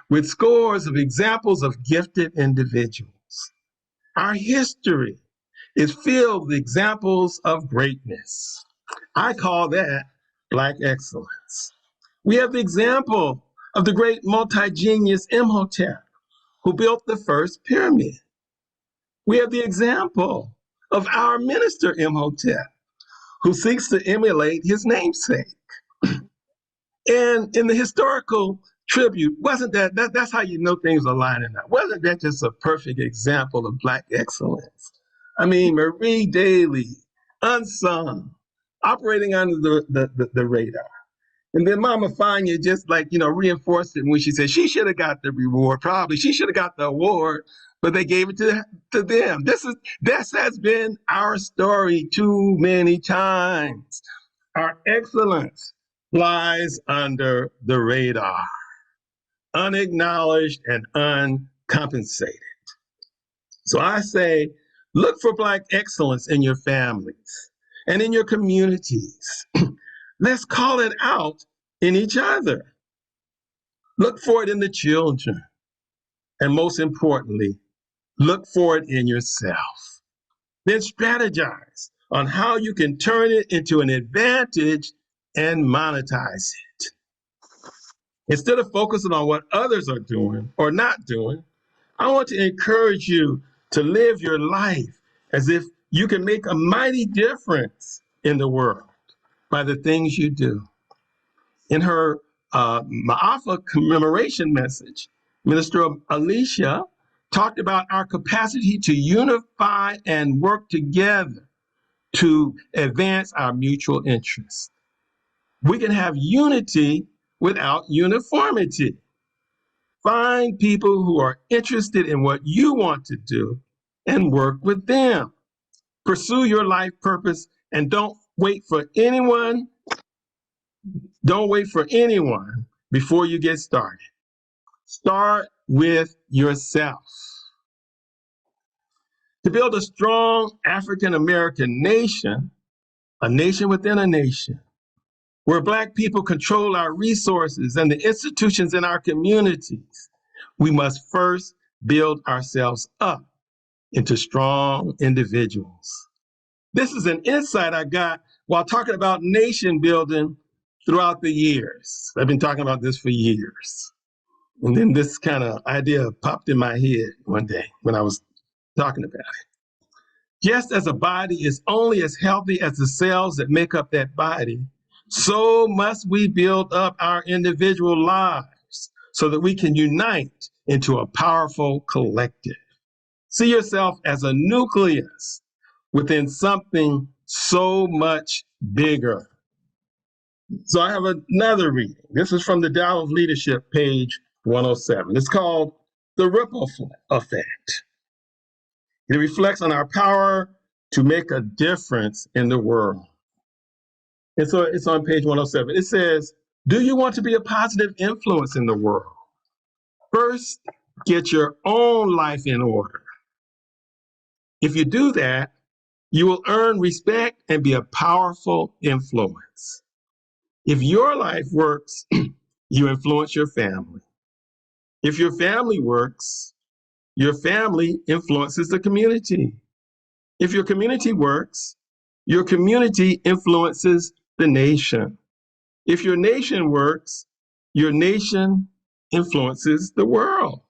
[SPEAKER 14] with scores of examples of gifted individuals. Our history is filled with examples of greatness. I call that Black excellence. We have the example of the great multi-genius Imhotep, who built the first pyramid. We have the example of our minister Imhotep, who seeks to emulate his namesake. And in the historical tribute, that's how you know things are lining up. Wasn't that just a perfect example of Black excellence? I mean, Marie Daly, unsung, operating under the radar. And then Mama Fania just reinforced it when she said she should have got the reward. Probably she should have got the award but they gave it to them. This has been our story too many times. Our excellence flies under the radar, unacknowledged and uncompensated. So I say, look for Black excellence in your families and in your communities. Let's call it out in each other. Look for it in the children. And most importantly, look for it in yourself. Then strategize on how you can turn it into an advantage and monetize it. Instead of focusing on what others are doing or not doing, I want to encourage you to live your life as if you can make a mighty difference in the world by the things you do. In her Ma'afa commemoration message, Minister Alicia talked about our capacity to unify and work together to advance our mutual interests. We can have unity without uniformity. Find people who are interested in what you want to do and work with them. Pursue your life purpose and don't wait for anyone before you get started. Start with yourself. To build a strong African American nation, a nation within a nation, where Black people control our resources and the institutions in our communities, we must first build ourselves up into strong individuals. This is an insight I got while talking about nation building throughout the years. I've been talking about this for years. And then this kind of idea popped in my head one day when I was talking about it. Just as a body is only as healthy as the cells that make up that body, so must we build up our individual lives so that we can unite into a powerful collective. See yourself as a nucleus within something so much bigger. So I have another reading. This is from the Tao of Leadership, page 107. It's called The Ripple Effect. It reflects on our power to make a difference in the world. And so it's on page 107. It says, do you want to be a positive influence in the world? First, get your own life in order. If you do that, you will earn respect and be a powerful influence. If your life works, you influence your family. If your family works, your family influences the community. If your community works, your community influences the nation. If your nation works, your nation influences the world.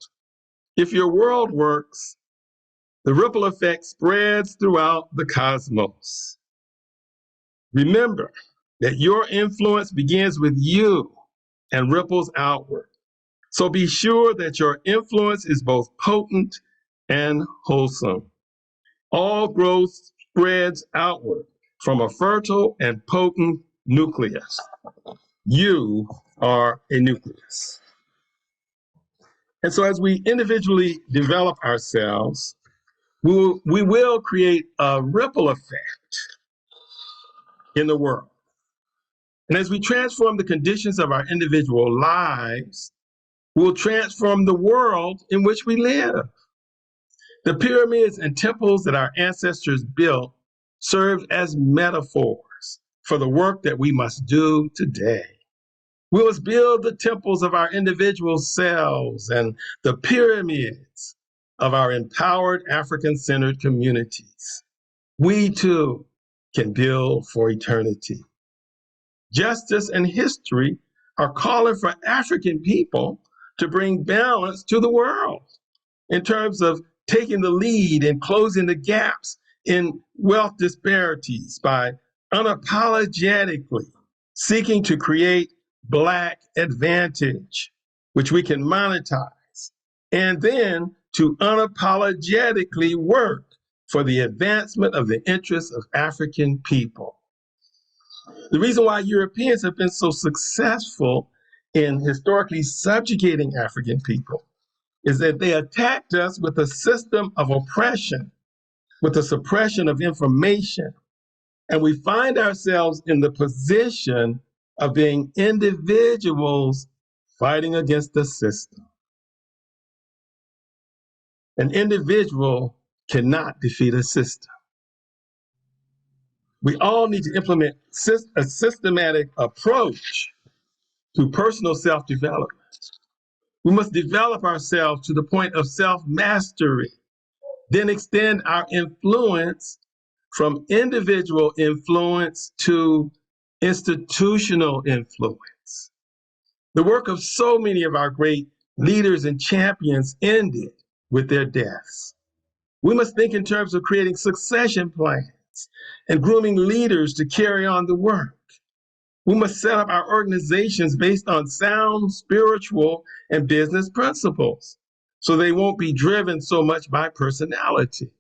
[SPEAKER 14] If your world works, the ripple effect spreads throughout the cosmos. Remember that your influence begins with you and ripples outward. So be sure that your influence is both potent and wholesome. All growth spreads outward from a fertile and potent nucleus. You are a nucleus. And so as we individually develop ourselves, we will create a ripple effect in the world. And as we transform the conditions of our individual lives, we'll transform the world in which we live. The pyramids and temples that our ancestors built served as metaphors for the work that we must do today. We must build the temples of our individual selves and the pyramids of our empowered African-centered communities. We too can build for eternity. Justice and history are calling for African people to bring balance to the world in terms of taking the lead and closing the gaps in wealth disparities by unapologetically seeking to create Black advantage, which we can monetize, and then to unapologetically work for the advancement of the interests of African people. The reason why Europeans have been so successful in historically subjugating African people is that they attacked us with a system of oppression, with the suppression of information. And we find ourselves in the position of being individuals fighting against the system. An individual cannot defeat a system. We all need to implement a systematic approach to personal self-development. We must develop ourselves to the point of self-mastery, then extend our influence from individual influence to institutional influence. The work of so many of our great leaders and champions ended with their deaths. We must think in terms of creating succession plans and grooming leaders to carry on the work. We must set up our organizations based on sound spiritual and business principles, so they won't be driven so much by personality.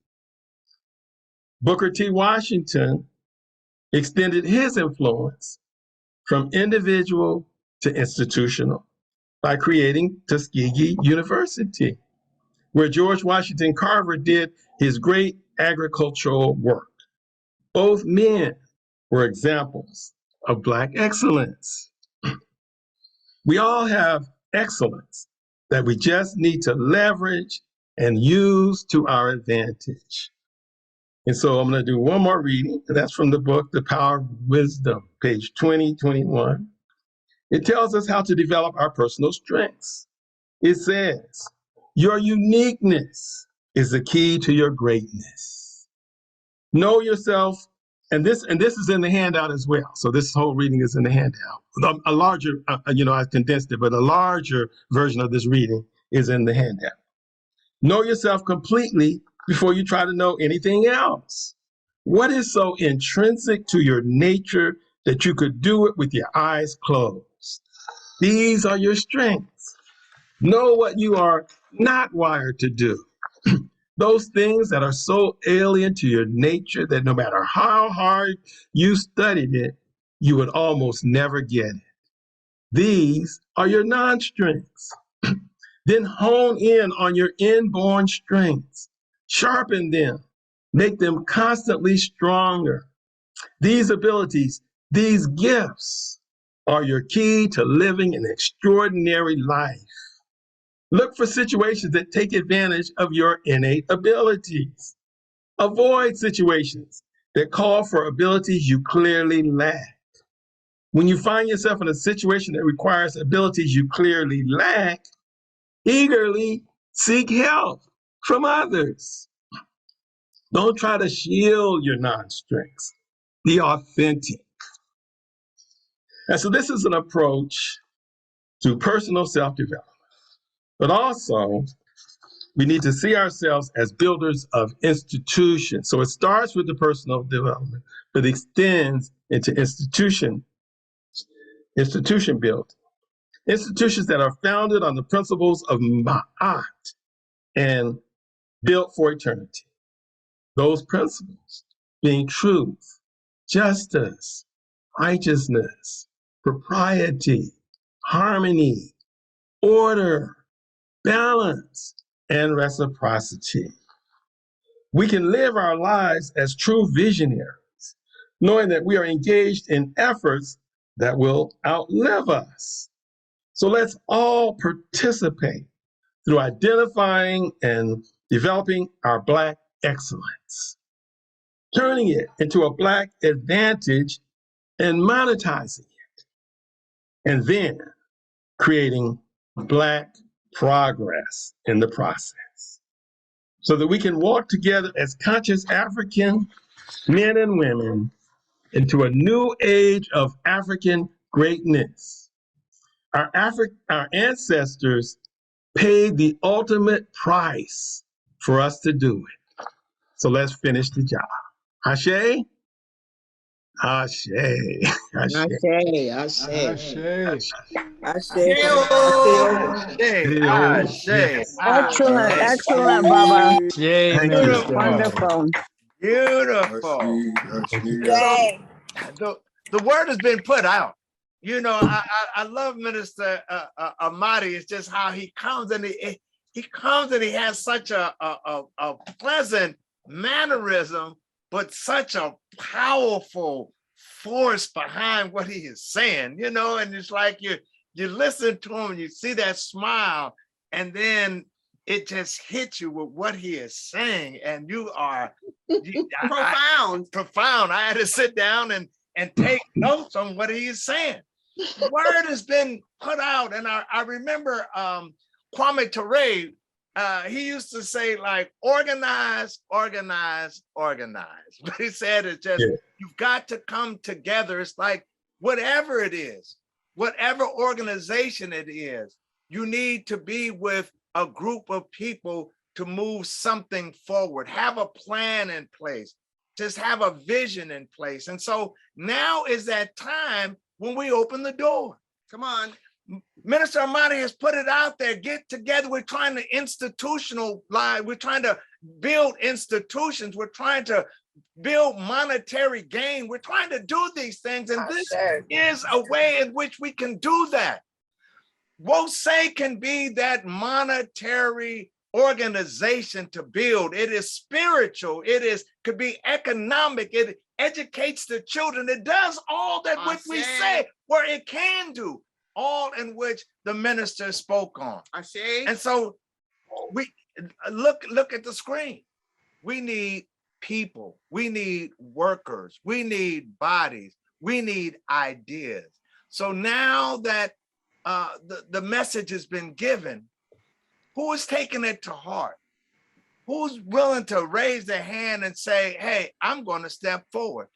[SPEAKER 14] Booker T. Washington extended his influence from individual to institutional by creating Tuskegee University, where George Washington Carver did his great agricultural work. Both men were examples of Black excellence. We all have excellence that we just need to leverage and use to our advantage. And so I'm going to do one more reading, and that's from the book, The Power of Wisdom, page 2021. It tells us how to develop our personal strengths. It says, your uniqueness is the key to your greatness. Know yourself, and this is in the handout as well. So this whole reading is in the handout. A larger, I condensed it, but a larger version of this reading is in the handout. Know yourself completely before you try to know anything else. What is so intrinsic to your nature that you could do it with your eyes closed? These are your strengths. Know what you are not wired to do. Those things that are so alien to your nature that no matter how hard you studied it, you would almost never get it. These are your non-strengths. Then hone in on your inborn strengths. Sharpen them. Make them constantly stronger. These abilities, these gifts are your key to living an extraordinary life. Look for situations that take advantage of your innate abilities. Avoid situations that call for abilities you clearly lack. When you find yourself in a situation that requires abilities you clearly lack, eagerly seek help from others. Don't try to shield your non-strengths. Be authentic. And so this is an approach to personal self-development. But also, we need to see ourselves as builders of institutions. So it starts with the personal development, but extends into institution building. Institutions that are founded on the principles of Ma'at and built for eternity. Those principles being truth, justice, righteousness, propriety, harmony, order, balance, and reciprocity. We can live our lives as true visionaries, knowing that we are engaged in efforts that will outlive us. So let's all participate through identifying and developing our Black excellence, turning it into a Black advantage and monetizing it, and then creating Black progress in the process, so that we can walk together as conscious African men and women into a new age of African greatness. Our ancestors paid the ultimate price for us to do it. So let's finish the job. Ashe? Ashe. Ashe.
[SPEAKER 8] Ashe, Ashe.
[SPEAKER 15] Excellent, excellent, Baba.
[SPEAKER 14] Thank you.
[SPEAKER 15] Wonderful.
[SPEAKER 13] Beautiful. The word has been put out. I love Minister Amadi. It's just how he comes and he comes and he has such a pleasant mannerism, but such a powerful force behind what he is saying, you know, and it's like you listen to him and you see that smile, and then it just hits you with what he is saying, and you are profound. I had to sit down and take notes on what he is saying. The word has been put out, and I remember Kwame Ture, he used to say like, organize, organize, organize. But he said it's just, you've got to come together. It's like whatever it is, whatever organization it is, you need to be with a group of people to move something forward, have a plan in place, just have a vision in place. And so now is that time when we open the door.
[SPEAKER 10] Come on.
[SPEAKER 13] Minister Amadi has put it out there, get together. We're trying to institutionalize, we're trying to build institutions, we're trying to build monetary gain. We're trying to do these things, and this is a way in which we can do that. WOSE can be that monetary organization to build. It is spiritual, could be economic, it educates the children, it does all that which we say, where it can do, all in which the minister spoke on. And so we look at the screen. We need people, we need workers, we need bodies, we need ideas. So now that the message has been given, who is taking it to heart? Who's willing to raise their hand and say, hey, I'm going to step forward?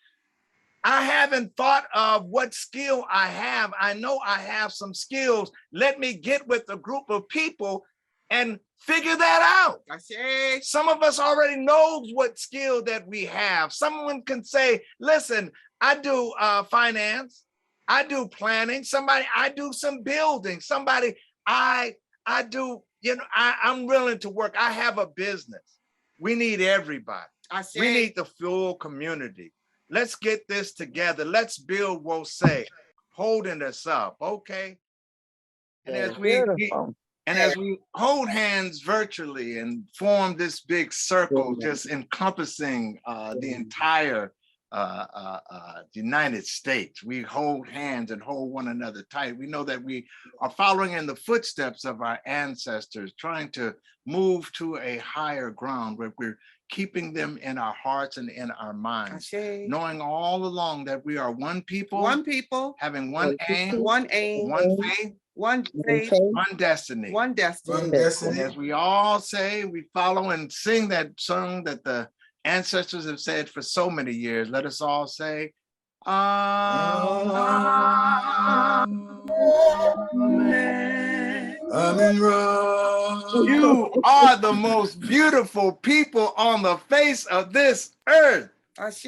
[SPEAKER 13] I haven't thought of what skill I have. I know I have some skills. Let me get with a group of people and figure that out. Some of us already knows what skill that we have. Someone can say, listen, I do finance, I do planning, I do some building, I do, I'm willing to work. I have a business. We need everybody. We need the full community. Let's get this together. Let's build WOSE, holding us up, okay? And as we hold hands virtually and form this big circle, just encompassing the entire United States, we hold hands and hold one another tight. We know that we are following in the footsteps of our ancestors, trying to move to a higher ground where we're keeping them in our hearts and in our minds, knowing all along that we are one people, having one aim, one faith, one destiny. And as we all say, we follow and sing that song that the ancestors have said for so many years. Let us all say, Amen. Amen. You are the most beautiful people on the face of this earth.
[SPEAKER 10] Ashe.